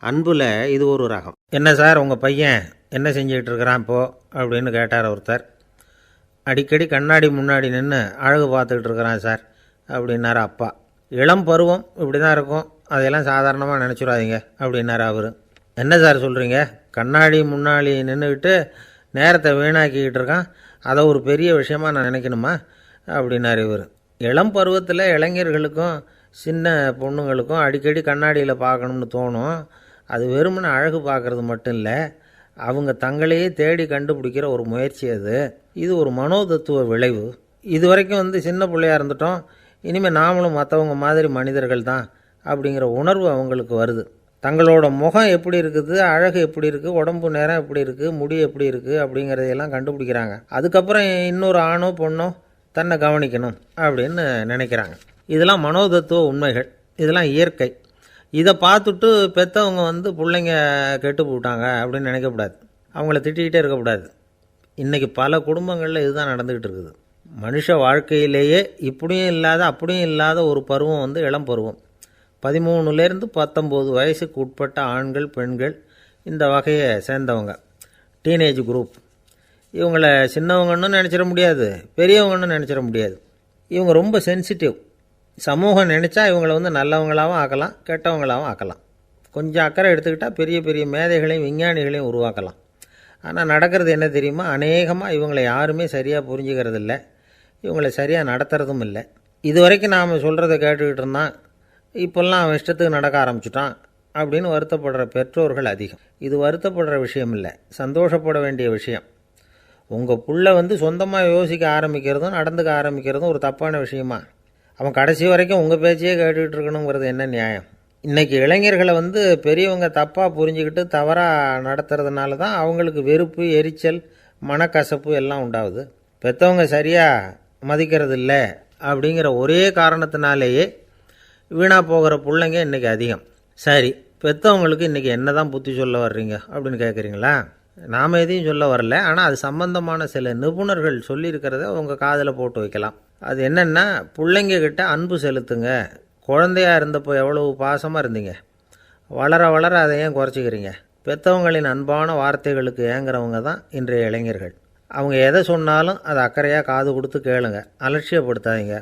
[SPEAKER 1] அன்பில் இது ஒரு ரகம். என்ன சார், உங்கள் பையன் என்ன செஞ்சுக்கிட்டு இருக்கிறான் இப்போது அப்படின்னு கேட்டார் ஒருத்தர். அடிக்கடி கண்ணாடி முன்னாடி நின்று அழகு பார்த்துக்கிட்டு இருக்கிறான் சார் அப்படின்னார் அப்பா. இளம் பருவம் இப்படி தான் இருக்கும், அதையெல்லாம் சாதாரணமாக நினச்சிடாதீங்க அப்படின்னார் அவர். என்ன சார் சொல்கிறீங்க, கண்ணாடி முன்னாடி நின்றுக்கிட்டு நேரத்தை வீணாக்கிக்கிட்டு இருக்கான், அதை ஒரு பெரிய விஷயமாக நான் நினைக்கணுமா அப்படின்னார் இவர். இளம் பருவத்தில் இளைஞர்களுக்கும் சின்ன பொண்ணுங்களுக்கும் அடிக்கடி கண்ணாடியில் பார்க்கணும்னு தோணும். அது வெறுமனே அழகு பார்க்குறது மட்டும் இல்லை, அவங்க தங்களையே தேடி கண்டுபிடிக்கிற ஒரு முயற்சி அது. இது ஒரு மனோதத்துவ விளைவு. இது வரைக்கும் சின்ன பிள்ளையாக இருந்துட்டோம், இனிமேல் நாமளும் மற்றவங்க மாதிரி மனிதர்கள் தான் அப்படிங்கிற உணர்வு அவங்களுக்கு வருது. தங்களோட முகம் எப்படி இருக்குது, அழகு எப்படி இருக்குது, உடம்பு நேரம் எப்படி இருக்குது, முடி எப்படி இருக்குது அப்படிங்கிறதையெல்லாம் கண்டுபிடிக்கிறாங்க. அதுக்கப்புறம் இன்னொரு ஆணோ பொண்ணோ தன்னை கவனிக்கணும் அப்படின்னு நினைக்கிறாங்க. இதெல்லாம் மனோதத்துவ உண்மைகள், இதெல்லாம் இயற்கை. இதை பார்த்துட்டு பெற்றவங்க பிள்ளைங்க கெட்டு போட்டாங்க அப்படின்னு நினைக்கக்கூடாது, அவங்கள திட்டிக்கிட்டே இருக்கக்கூடாது. இன்றைக்கி பல குடும்பங்களில் இதுதான் நடந்துக்கிட்டு இருக்குது. மனுஷ வாழ்க்கையிலேயே இப்படியும் இல்லாத அப்படியும் இல்லாத ஒரு பருவம் இளம் பருவம். 13லேருந்து 19 வயசுக்கு உட்பட்ட ஆண்கள் பெண்கள் இந்த வகையை சேர்ந்தவங்க, டீனேஜ் குரூப். இவங்கள சின்னவங்கன்னு நினச்சிட முடியாது, பெரியவங்கன்னு நினச்சிட முடியாது. இவங்க ரொம்ப சென்சிட்டிவ். சமூகம் நினச்சா இவங்களை நல்லவங்களாகவும் ஆக்கலாம், கெட்டவங்களாகவும் ஆக்கலாம். கொஞ்சம் அக்கறை எடுத்துக்கிட்டால் பெரிய பெரிய மேதைகளையும் விஞ்ஞானிகளையும் உருவாக்கலாம். ஆனால் நடக்கிறது என்ன தெரியுமா, அநேகமாக இவங்களை யாருமே சரியாக புரிஞ்சுக்கிறது இல்லை, இவங்களை சரியாக நடத்துறதும் இல்லை. இது வரைக்கும் நாம் சொல்கிறத கேட்டுக்கிட்டு இருந்தான், இப்போல்லாம் அவன் இஷ்டத்துக்கு நடக்க ஆரம்பிச்சுட்டான் அப்படின்னு வருத்தப்படுற பெற்றோர்கள் அதிகம். இது வருத்தப்படுற விஷயம் இல்லை, சந்தோஷப்பட வேண்டிய விஷயம். உங்கள் புள்ள சொந்தமாக யோசிக்க ஆரம்பிக்கிறதும் நடந்துக்க ஆரம்பிக்கிறதும் ஒரு தப்பான விஷயமா? அவன் கடைசி வரைக்கும் உங்கள் பேச்சையே கேட்டுக்கிட்டு இருக்கணுங்கிறது என்ன நியாயம்? இன்றைக்கி இளைஞர்களை பெரியவங்க தப்பாக புரிஞ்சுக்கிட்டு தவறாக நடத்துறதுனால தான் அவங்களுக்கு வெறுப்பு, எரிச்சல், மனக்கசப்பு எல்லாம் உண்டாகுது. பெற்றவங்க சரியாக மதிக்கிறது இல்லை அப்படிங்கிற ஒரே காரணத்தினாலேயே வீணாக போகிற பிள்ளைங்க இன்றைக்கி அதிகம். சரி, பெற்றவங்களுக்கு இன்றைக்கி என்ன தான் புத்தி சொல்ல வர்றீங்க அப்படின்னு கேட்குறீங்களா? நாம் எதையும் சொல்ல வரல, ஆனால் அது சம்பந்தமான சில நிபுணர்கள் சொல்லியிருக்கிறத உங்கள் காதில் போட்டு வைக்கலாம். அது என்னென்னா, பிள்ளைங்க கிட்ட அன்பு செலுத்துங்க. குழந்தையாக இருந்தப்போ எவ்வளவு பாசமாக இருந்தீங்க, வளர வளர அதை ஏன் குறைச்சிக்கிறீங்க? பெற்றவங்களின் அன்பான வார்த்தைகளுக்கு ஏங்குறவங்க தான் இன்றைய இளைஞர்கள். அவங்க எதை சொன்னாலும் அதை அக்கறையாக காது கொடுத்து கேளுங்க, அலட்சியப்படுத்தாதீங்க.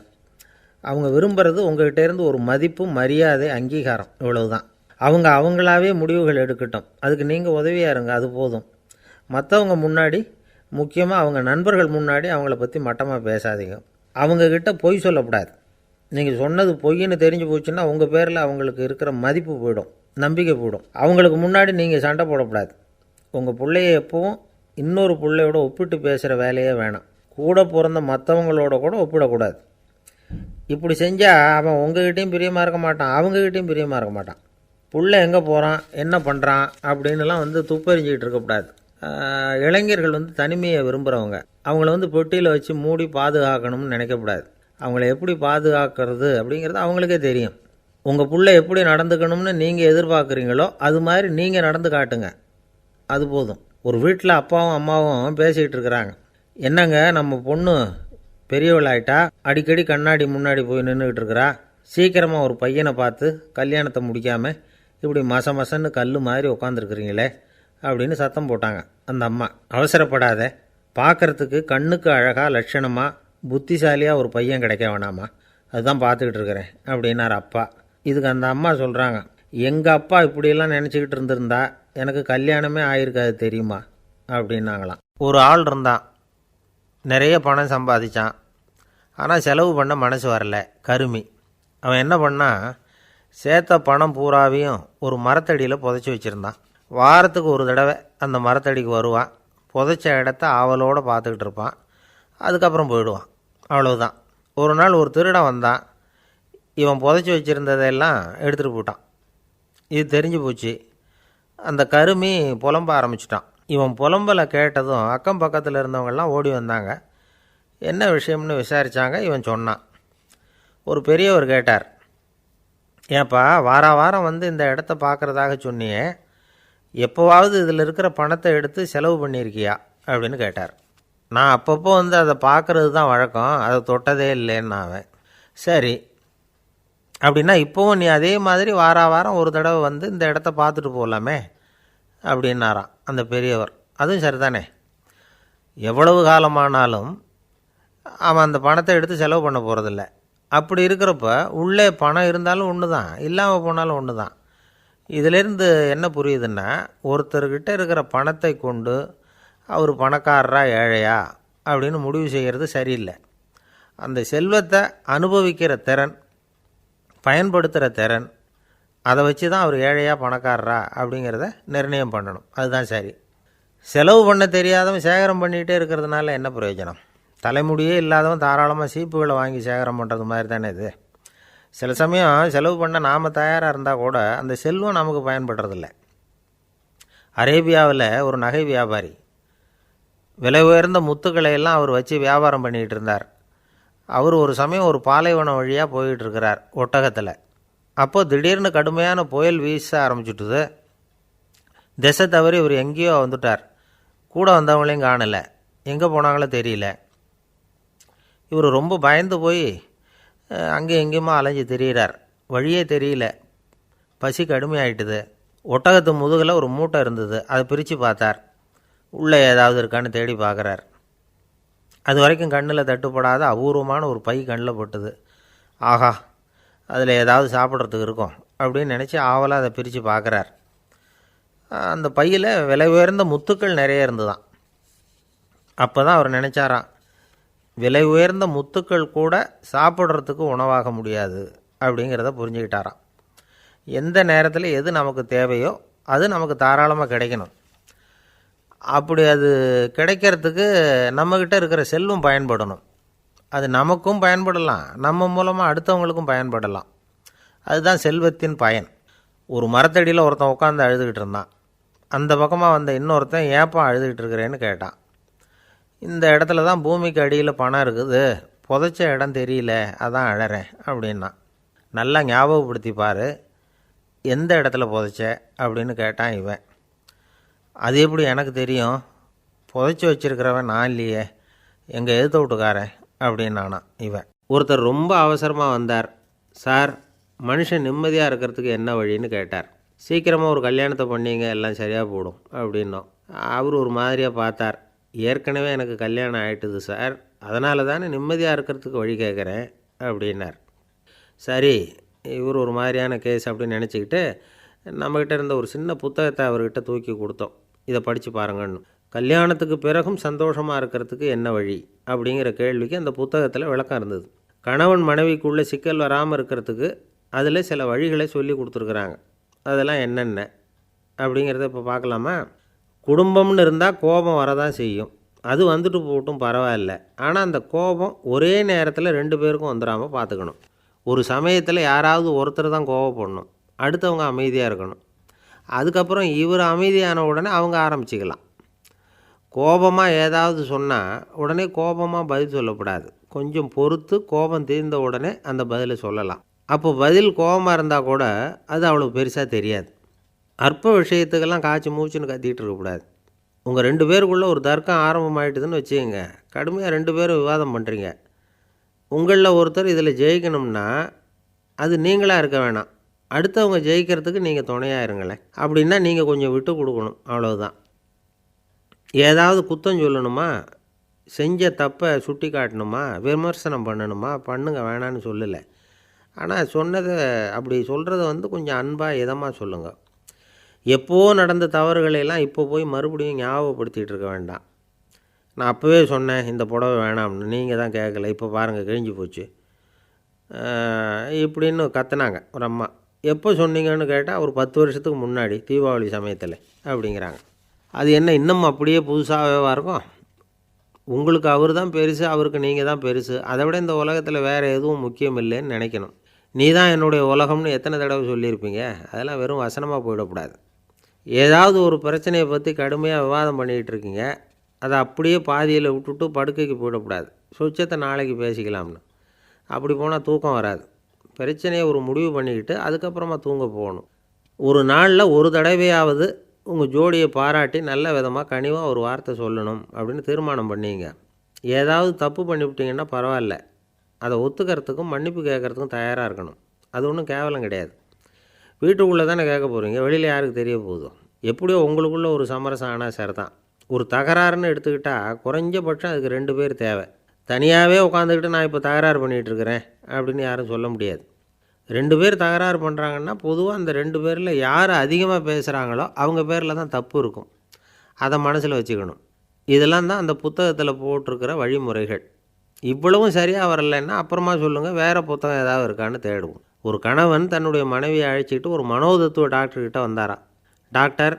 [SPEAKER 1] அவங்க விரும்புகிறது உங்கள்கிட்டேருந்து ஒரு மதிப்பு, மரியாதை, அங்கீகாரம், இவ்வளவு தான். அவங்களாவே முடிவுகள் எடுக்கட்டும், அதுக்கு நீங்கள் உதவியாக இருங்க, அது போதும். மற்றவங்க முன்னாடி, முக்கியமாக அவங்க நண்பர்கள் முன்னாடி அவங்கள பற்றி மட்டமாக பேசாதீங்க. அவங்கக்கிட்ட பொய் சொல்லக்கூடாது. நீங்கள் சொன்னது பொய்ன்னு தெரிஞ்சு போச்சுன்னா உங்கள் பேரில் அவங்களுக்கு இருக்கிற மதிப்பு போயிடும், நம்பிக்கை போயிடும். அவங்களுக்கு முன்னாடி நீங்கள் சண்டை போடக்கூடாது. உங்கள் பிள்ளைய எப்பவும் இன்னொரு பிள்ளையோட ஒப்பிட்டு பேசுகிற வேலையே வேணாம். கூட பிறந்த மற்றவங்களோட கூட ஒப்பிடக்கூடாது. இப்படி செஞ்சால் அவன் உங்ககிட்டையும் பிரியமாக இருக்க மாட்டான், அவங்ககிட்டையும் பிரியமாக இருக்க மாட்டான். புள்ள எங்கே போகிறான், என்ன பண்ணுறான் அப்படின்னுலாம் துப்பறிஞ்சிக்கிட்டு இருக்கக்கூடாது. இளைஞர்கள் தனிமையை விரும்புகிறவங்க. அவங்கள பெட்டியில் வச்சு மூடி பாதுகாக்கணும்னு நினைக்கக்கூடாது. அவங்கள எப்படி பாதுகாக்கிறது அப்படிங்கிறது அவங்களுக்கே தெரியும். உங்கள் புள்ள எப்படி நடந்துக்கணும்னு நீங்கள் எதிர்பார்க்குறீங்களோ அது மாதிரி நீங்கள் நடந்து காட்டுங்க, அது போதும். ஒரு வீட்டில் அப்பாவும் அம்மாவும் பேசிக்கிட்டு இருக்கிறாங்க. என்னங்க, நம்ம பொண்ணு பெரியவளாயிட்டா, அடிக்கடி கண்ணாடி முன்னாடி போய் நின்றுக்கிட்டு இருக்கிறா, சீக்கிரமாக ஒரு பையனை பார்த்து கல்யாணத்தை முடிக்காமல் இப்படி மசன்னு கல் மாதிரி உட்காந்துருக்குறீங்களே அப்படின்னு சத்தம் போட்டாங்க அந்த அம்மா. அவசரப்படாத, பார்க்குறதுக்கு கண்ணுக்கு அழகாக லட்சணமாக புத்திசாலியாக ஒரு பையன் கிடைக்க வேணாமா, அதுதான் பார்த்துக்கிட்டு இருக்கிறேன் அப்படின்னார் அப்பா. இதுக்கு அந்த அம்மா சொல்கிறாங்க, எங்கள் அப்பா இப்படியெல்லாம் நினச்சிக்கிட்டு இருந்திருந்தா எனக்கு கல்யாணமே ஆயிருக்காது தெரியுமா அப்படின்னாங்களாம். ஒரு ஆள் இருந்தான், நிறைய பணம் சம்பாதிச்சான், ஆனால் செலவு பண்ண மனசு வரல, கருமி. அவன் என்ன பண்ணான், சேர்த்த பணம் பூராவையும் ஒரு மரத்தடியில் புதைச்சி வச்சுருந்தான். வாரத்துக்கு ஒரு தடவை அந்த மரத்தடிக்கு வருவான், புதைச்ச இடத்த ஆவலோடு பார்த்துக்கிட்டு இருப்பான், அதுக்கப்புறம் போயிடுவான், அவ்வளவுதான். ஒரு நாள் ஒரு திருடன் வந்தான், இவன் புதைச்சி வச்சுருந்ததெல்லாம் எடுத்துகிட்டு போட்டான். இது தெரிஞ்சு போச்சு. அந்த கருமி புலம்ப ஆரம்பிச்சிட்டான். இவன் புலம்பலை கேட்டதும் அக்கம் பக்கத்தில் இருந்தவங்கெல்லாம் ஓடி வந்தாங்க. என்ன விஷயம்னு விசாரித்தாங்க. இவன் சொன்னான். ஒரு பெரியவர் கேட்டார், ஏன்ப்பா வாரம் இந்த இடத்த பார்க்குறதாக சொன்னியே, எப்போவாவது இதில் இருக்கிற பணத்தை எடுத்து செலவு பண்ணியிருக்கியா அப்படின்னு கேட்டார். நான் அப்பப்போ அதை பார்க்குறது தான் வழக்கம், அதை தொட்டதே இல்லைன்னு அவன். சரி, அப்படின்னா இப்போவும் நீ அதே மாதிரி வாரம் ஒரு தடவை இந்த இடத்த பார்த்துட்டு போகலாமே அப்படின்னாராம் அந்த பெரியவர். அதுவும் சரிதானே, எவ்வளவு காலமானாலும் அவன் அந்த பணத்தை எடுத்து செலவு பண்ண போகிறதில்ல. அப்படி இருக்கிறப்ப உள்ளே பணம் இருந்தாலும் ஒன்று தான், இல்லாமல் போனாலும் ஒன்று தான். இதிலேருந்து என்ன புரியுதுன்னா, ஒருத்தர்கிட்ட இருக்கிற பணத்தை கொண்டு அவர் பணக்காரரா ஏழையா அப்படின்னு முடிவு செய்கிறது சரியில்லை. அந்த செல்வத்தை அனுபவிக்கிற திறன், பயன்படுத்துகிற திறன், அதை வச்சு தான் அவர் ஏழையா பணக்காரரா அப்படிங்கிறத நிர்ணயம் பண்ணணும், அதுதான் சரி. செலவு பண்ண தெரியாதவன் சேகரம் பண்ணிகிட்டே இருக்கிறதுனால என்ன பிரயோஜனம்? தலைமுடியே இல்லாதவன் தாராளமாக சீப்புகளை வாங்கி சேகரம் பண்ணுறது மாதிரி தானே இது. சில சமயம் செலவு பண்ண நாம் தயாராக இருந்தால் கூட அந்த செல்வம் நமக்கு பயன்படுறதில்ல. அரேபியாவில் ஒரு நகை வியாபாரி விலை உயர்ந்த முத்துக்களை எல்லாம் அவர் வச்சு வியாபாரம் பண்ணிகிட்டு இருந்தார். அவர் ஒரு சமயம் ஒரு பாலைவனம் வழியாக போயிட்டு இருக்கிறார் ஒட்டகத்தில். அப்போது திடீர்னு கடுமையான புயல் வீச ஆரம்பிச்சுட்டுது. திசை தவறி இவர் எங்கேயோ வந்துட்டார். கூட வந்தவங்களையும் காணலை, எங்கே போனாங்களோ தெரியல. இவர் ரொம்ப பயந்து போய் அங்கே எங்கேயுமா அலைஞ்சு திரியிறார், வழியே தெரியல. பசி கடுமையாயிட்டுது. ஒட்டகத்து முதுகில் ஒரு மூட்டை இருந்தது, அதை பிரித்து பார்த்தார். உள்ளே ஏதாவது இருக்கான்னு தேடி பார்க்குறார். அது வரைக்கும் கண்ணில் தட்டுப்படாத அபூர்வமான ஒரு பை கண்ணில் பட்டுது. ஆஹா, அதில் ஏதாவது சாப்பிட்றதுக்கு இருக்கும் அப்படின்னு நினச்சி ஆவலாக அதை பிரித்து பார்க்குறார். அந்த பையில் விலை உயர்ந்த முத்துக்கள் நிறைய இருந்துதான். அப்போ தான் அவர் நினச்சாராம், விலை உயர்ந்த முத்துக்கள் கூட சாப்பிட்றதுக்கு உணவாக முடியாது அப்படிங்கிறத புரிஞ்சுக்கிட்டாராம். எந்த நேரத்தில் எது நமக்கு தேவையோ அது நமக்கு தாராளமாக கிடைக்கணும். அப்படி அது கிடைக்கிறதுக்கு நம்மக்கிட்ட இருக்கிற செல்வம் பயன்படணும். அது நமக்கும் பயன்படலாம், நம்ம மூலமாக அடுத்தவங்களுக்கும் பயன்படலாம். அதுதான் செல்வத்தின் பயன். ஒரு மரத்தடியில் ஒருத்தன் உட்காந்து அழுதுகிட்டு இருந்தான். அந்த பக்கமாக வந்த இன்னொருத்தன் ஏப்பா அழுதுகிட்டு இருக்கிறேன்னு கேட்டான். இந்த இடத்துல தான் பூமிக்கு அடியில் பணம் இருக்குது, புதைச்ச இடம் தெரியல, அதான் அழறேன் அப்படின்னா. நல்லா ஞாபகப்படுத்தி பாரு, எந்த இடத்துல புதைச்ச அப்படின்னு கேட்டான் இவன். அது எப்படி எனக்கு தெரியும், புதைச்சி வச்சிருக்கிறவன் நான் இல்லையே, எங்கள் எதிர்த்த வீட்டுக்காரன் அப்படின்னானா இவன். ஒருத்தர் ரொம்ப அவசரமாக வந்தார். சார், மனுஷன் நிம்மதியாக இருக்கிறதுக்கு என்ன வழின்னு கேட்டார். சீக்கிரமாக ஒரு கல்யாணத்தை பண்ணிங்க, எல்லாம் சரியாக போடும் அப்படின்னோம். அவர் ஒரு மாதிரியாக பார்த்தார். ஏற்கனவே எனக்கு கல்யாணம் ஆகிட்டுது சார், அதனால தானே நிம்மதியாக இருக்கிறதுக்கு வழி கேட்குறேன் அப்படின்னார். சரி, இவர் ஒரு மாதிரியான கேஸ் அப்படின்னு நினச்சிக்கிட்டு நம்மக்கிட்ட இருந்த ஒரு சின்ன புத்தகத்தை அவர்கிட்ட தூக்கி கொடுத்தோம். இதை படித்து பாருங்கன்னு. கல்யாணத்துக்கு பிறகும் சந்தோஷமாக இருக்கிறதுக்கு என்ன வழி அப்படிங்கிற கேள்விக்கு அந்த புத்தகத்தில் விளக்கம் இருந்தது. கணவன் மனைவிக்குள்ளே சிக்கல் வராமல் இருக்கிறதுக்கு அதில் சில வழிகளை சொல்லி கொடுத்துருக்குறாங்க. அதெல்லாம் என்னென்ன அப்படிங்கிறத இப்போ பார்க்கலாமா? குடும்பம்னு இருந்தால் கோபம் வரதான் செய்யும், அது வந்துட்டு போட்டும் பரவாயில்ல. ஆனால் அந்த கோபம் ஒரே நேரத்தில் 2 பேருக்கும் வந்துடாமல் பார்த்துக்கணும். ஒரு சமயத்தில் யாராவது ஒருத்தர் தான் கோபப்படணும், அடுத்தவங்க அமைதியாக இருக்கணும். அதுக்கப்புறம் இவர் அமைதியான உடனே அவங்க ஆரம்பிச்சிக்கலாம். கோபமாக ஏதாவது சொன்னால் உடனே கோபமாக பதில் சொல்லக்கூடாது. கொஞ்சம் பொறுத்து கோபம் தீர்ந்த உடனே அந்த பதிலை சொல்லலாம். அப்போ பதில் கோபமாக இருந்தால் கூட அது அவ்வளோ பெருசாக தெரியாது. அற்ப விஷயத்துக்கெல்லாம் காய்ச்சி மூச்சுன்னு கத்திக்கிட்டு இருக்கக்கூடாது. உங்கள் 2 பேருக்குள்ளே ஒரு தர்க்கம் ஆரம்பமாயிட்டுதுன்னு வச்சுக்கோங்க. கடுமையாக 2 பேரும் விவாதம் பண்ணுறீங்க. உங்களில் ஒருத்தர் இதில் ஜெயிக்கணும்னா அது நீங்களாக இருக்க வேணாம், அடுத்தவங்க ஜெயிக்கிறதுக்கு நீங்கள் துணையாக இருங்களேன். அப்படின்னா நீங்கள் கொஞ்சம் விட்டு கொடுக்கணும், அவ்வளவுதான். ஏதாவது குத்தம் சொல்லணுமா, செஞ்ச தப்பை சுட்டி காட்டணுமா, விமர்சனம் பண்ணணுமா, பண்ணுங்க, வேணான்னு சொல்லலை. ஆனால் சொன்னதை அப்படி சொல்கிறத கொஞ்சம் அன்பாக இதமாக சொல்லுங்கள். எப்போது நடந்த தவறுகளையெல்லாம் இப்போ போய் மறுபடியும் ஞாபகப்படுத்திகிட்டு இருக்க வேண்டாம். நான் அப்போவே சொன்னேன் இந்த புடவை வேணாம்னு, நீங்கள் தான் கேட்கல, இப்போ பாருங்கள் கிழிஞ்சு போச்சு இப்படின்னு கத்துனாங்க ஒரு அம்மா. எப்போ சொன்னீங்கன்னு கேட்டால் ஒரு 10 வருஷத்துக்கு முன்னாடி தீபாவளி சமயத்தில் அப்படிங்கிறாங்க. அது என்ன இன்னும் அப்படியே புதுசாகவே இருக்கும்? உங்களுக்கு அவர் தான் பெருசு, அவருக்கு நீங்கள் தான் பெருசு. அதை விட இந்த உலகத்தில் வேறு எதுவும் முக்கியம் இல்லைன்னு நினைக்கணும். நீ தான் என்னுடைய உலகம்னு எத்தனை தடவை சொல்லியிருப்பீங்க? அதெல்லாம் வெறும் வசனமாக போயிடக்கூடாது. ஏதாவது ஒரு பிரச்சனையை பற்றி கடுமையாக விவாதம் பண்ணிக்கிட்டு இருக்கீங்க, அதை அப்படியே பாதியில் விட்டுட்டு படுக்கைக்கு போயிடக்கூடாது. சொச்சத்தை நாளைக்கு பேசிக்கலாம்னு. அப்படி போனால் தூக்கம் வராது. பிரச்சனையை ஒரு முடிவு பண்ணிக்கிட்டு அதுக்கப்புறமா தூங்க போகணும். ஒரு நாளில் ஒரு தடவையாவது உங்கள் ஜோடியை பாராட்டி நல்ல விதமாக கனிவாக ஒரு வார்த்தை சொல்லணும் அப்படின்னு தீர்மானம் பண்ணிங்க. ஏதாவது தப்பு பண்ணிவிட்டீங்கன்னா பரவாயில்ல, அதை ஒத்துக்கிறதுக்கும் மன்னிப்பு கேட்குறதுக்கும் தயாராக இருக்கணும். அது ஒன்றும் கேவலம் கிடையாது. வீட்டுக்குள்ளே தானே கேட்க போகிறீங்க, வெளியில் யாருக்கு தெரிய போகுதோ? எப்படியோ உங்களுக்குள்ளே ஒரு சமரசம் ஆனால் சரி தான். ஒரு தகராறுன்னு எடுத்துக்கிட்டால் குறைஞ்சபட்சம் அதுக்கு 2 பேர் தேவை. தனியாகவே உட்காந்துக்கிட்டு நான் இப்போ தகராறு பண்ணிகிட்டு இருக்கிறேன் அப்படின்னு யாரும் சொல்ல முடியாது. 2 பேர் தகராறு பண்ணுறாங்கன்னா பொதுவாக அந்த 2 பேரில் யார் அதிகமாக பேசுகிறாங்களோ அவங்க பேரில் தான் தப்பு இருக்கும். அதை மனசில் வச்சுக்கணும். இதெல்லாம் தான் அந்த புத்தகத்தில் போட்டிருக்கிற வழிமுறைகள். இவ்வளவும் சரியாக வரலைன்னா அப்புறமா சொல்லுங்கள், வேறு புத்தகம் ஏதாவது இருக்கான்னு தேடுவோம். ஒரு கணவன் தன்னுடைய மனைவியை அழைச்சிக்கிட்டு ஒரு மனோதத்துவ டாக்டர்கிட்ட வந்தாராம். டாக்டர்,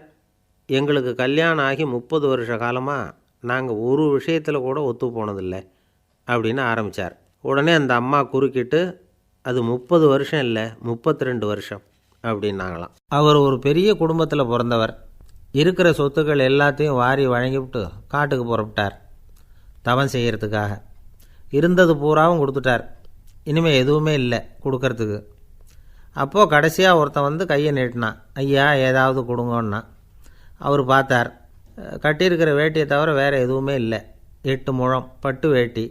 [SPEAKER 1] எங்களுக்கு கல்யாணம் ஆகி 30 வருஷ காலமாக நாங்கள் ஒரு விஷயத்தில் கூட ஒத்து போனதில்லை அப்படின்னு ஆரம்பித்தார். உடனே அந்த அம்மா குறுக்கிட்டு, அது 30 வருஷம் இல்லை, 32 வருஷம் அப்படின்னாங்களாம். அவர் ஒரு பெரிய குடும்பத்தில் பிறந்தவர். இருக்கிற சொத்துக்கள் எல்லாத்தையும் வாரி வழங்கிவிட்டு காட்டுக்கு புறப்பட்டார் தவம் செய்கிறதுக்காக. இருந்தது பூராவும் கொடுத்துட்டார். இனிமேல் எதுவுமே இல்லை கொடுக்கறதுக்கு. அப்போது கடைசியாக ஒருத்தன் கையை நீட்டினான். ஐயா ஏதாவது கொடுங்கன்னா. அவர் பார்த்தார். கட்டியிருக்கிற வேட்டியை தவிர வேறு எதுவுமே இல்லை. 8 முழம் பட்டு வேட்டி,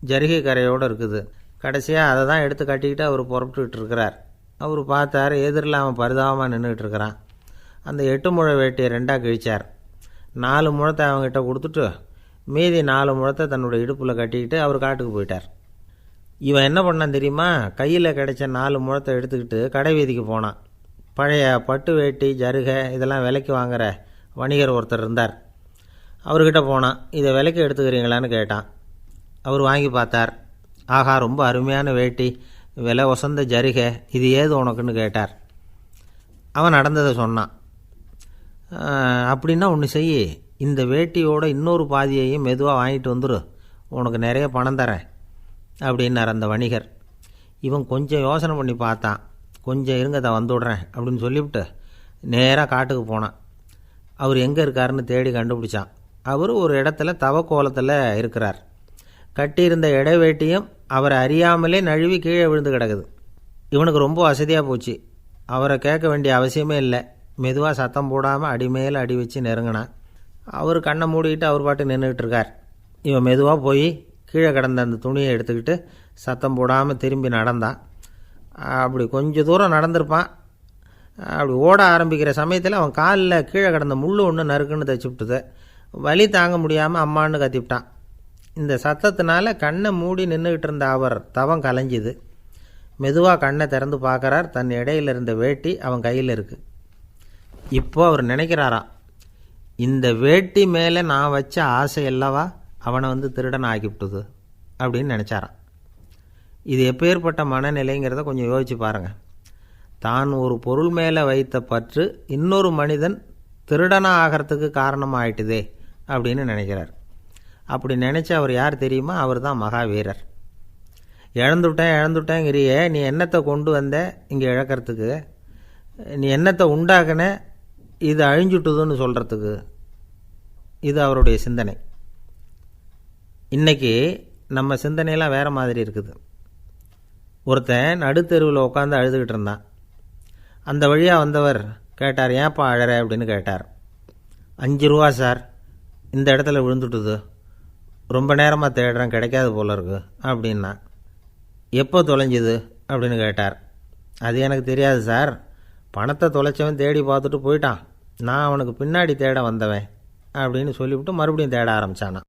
[SPEAKER 1] ஜரிகை கரையோடு இருக்குது. கடைசியாக அதை தான் எடுத்து கட்டிக்கிட்டு அவர் புறப்பட்டுக்கிட்டு இருக்கிறார். அவர் பார்த்தார், எதிரில் அவன் பரிதாபமாக நின்றுக்கிட்டு இருக்கிறான். அந்த 8 முழ வேட்டியை 2ஆக கிழிச்சார். 4 முழத்தை அவங்ககிட்ட கொடுத்துட்டு மீதி 4 முழத்தை தன்னுடைய இடுப்பில் கட்டிக்கிட்டு அவர் காட்டுக்கு போயிட்டார். இவன் என்ன பண்ணான் தெரியுமா? கையில் கிடைச்ச 4 முழத்தை எடுத்துக்கிட்டு கடை வீதிக்கு போனான். பழைய பட்டு வேட்டி ஜருகை இதெல்லாம் விலைக்கு வாங்குகிற வணிகர் ஒருத்தர் இருந்தார். அவர்கிட்ட போனான். இதை விலைக்கு எடுத்துக்கிறீங்களான்னு கேட்டான். அவர் வாங்கி பார்த்தார். ஆஹா, ரொம்ப அருமையான வேட்டி, விலை ஒசந்த ஜருகை, இது ஏது உனக்குன்னு கேட்டார். அவன் நடந்ததை சொன்னான். அப்படின்னா ஒன்று செய், இந்த வேட்டியோட இன்னொரு பாதியையும் மெதுவாக வாங்கிட்டு வந்துரு, உனக்கு நிறைய பணம் தரேன் அப்படின்னார் அந்த வணிகர். இவன் கொஞ்சம் யோசனை பண்ணி பார்த்தான். கொஞ்சம் இருங்க, தான் வந்துவிட்றேன் அப்படின்னு சொல்லிவிட்டு நேராக காட்டுக்கு போனான். அவர் எங்கே இருக்காருன்னு தேடி கண்டுபிடிச்சான். அவர் ஒரு இடத்துல தவக்கோலத்தில் இருக்கிறார். கட்டியிருந்த இடைவேட்டியும் அவரை அறியாமலே நழுவி கீழே விழுந்து கிடக்குது. இவனுக்கு ரொம்ப வசதியாக போச்சு. அவரை கேட்க வேண்டிய அவசியமே இல்லை. மெதுவாக சத்தம் போடாமல் அடிமேல் அடி வச்சு நெருங்கினான். அவர் கண்ணை மூடிக்கிட்டு அவர் பாட்டு நின்றுக்கிட்டு இருக்கார். இவன் மெதுவாக போய் கீழே கிடந்த அந்த துணியை எடுத்துக்கிட்டு சத்தம் போடாமல் திரும்பி நடந்தான். அப்படி கொஞ்சம் தூரம் நடந்திருப்பான். அப்படி ஓட ஆரம்பிக்கிற சமயத்தில் அவன் காலில் கீழே கிடந்த முள் ஒன்று நறுக்குன்னு தைச்சி விட்டுது. வலி தாங்க முடியாமல் அம்மான்னு கத்திவிட்டான். இந்த சத்தத்தினால கண்ணை மூடி நின்றுக்கிட்டு இருந்த அவர் தவம் கலைஞ்சிது. மெதுவாக கண்ணை திறந்து பார்க்குறார். தன் இடையில் இருந்த வேட்டி அவன் கையில் இருக்குது. இப்போ அவர் நினைக்கிறாராம், இந்த வேட்டி மேலே நான் வச்ச ஆசை அல்லவா அவனை திருடன் ஆக்கிவிட்டுது அப்படின்னு நினச்சாரான். இது எப்பேற்பட்ட மனநிலைங்கிறத கொஞ்சம் யோசிச்சு பாருங்கள். தான் ஒரு பொருள் மேலே வைத்த பற்று இன்னொரு மனிதன் திருடனாக ஆகிறதுக்கு காரணமாக ஆயிட்டுதே அப்படின்னு நினைக்கிறார். அப்படி நினச்ச அவர் யார் தெரியுமா? அவர் தான் மகாவீரர். இழந்துட்டேங்கிறியே, நீ என்னத்தை கொண்டு வந்த இங்கே இழக்கிறதுக்கு? நீ என்னத்தை உண்டாக்குன இது அழிஞ்சுட்டுதுன்னு சொல்கிறதுக்கு? இது அவருடைய சிந்தனை. இன்றைக்கி நம்ம சிந்தனையெல்லாம் வேறு மாதிரி இருக்குது. ஒருத்தன் நடுத்தெருவில் உட்காந்து அழுதுகிட்டு இருந்தான். அந்த வழியாக வந்தவர் கேட்டார், ஏன்ப்பா அழற அப்படின்னு கேட்டார். 5 ரூபா சார், இந்த இடத்துல விழுந்துட்டுது, ரொம்ப நேரமாக தேடுறேன், கிடைக்காது போல இருக்கு அப்படின்னா. எப்போ தொலைஞ்சுது அப்படின்னு கேட்டார். அது எனக்கு தெரியாது சார், பணத்தை தொலைச்சவன் தேடி பார்த்துட்டு போயிட்டான், நான் அவனுக்கு பின்னாடி தேட வந்தவன் அப்படின்னு சொல்லிவிட்டு மறுபடியும் தேட ஆரம்பித்தானான்.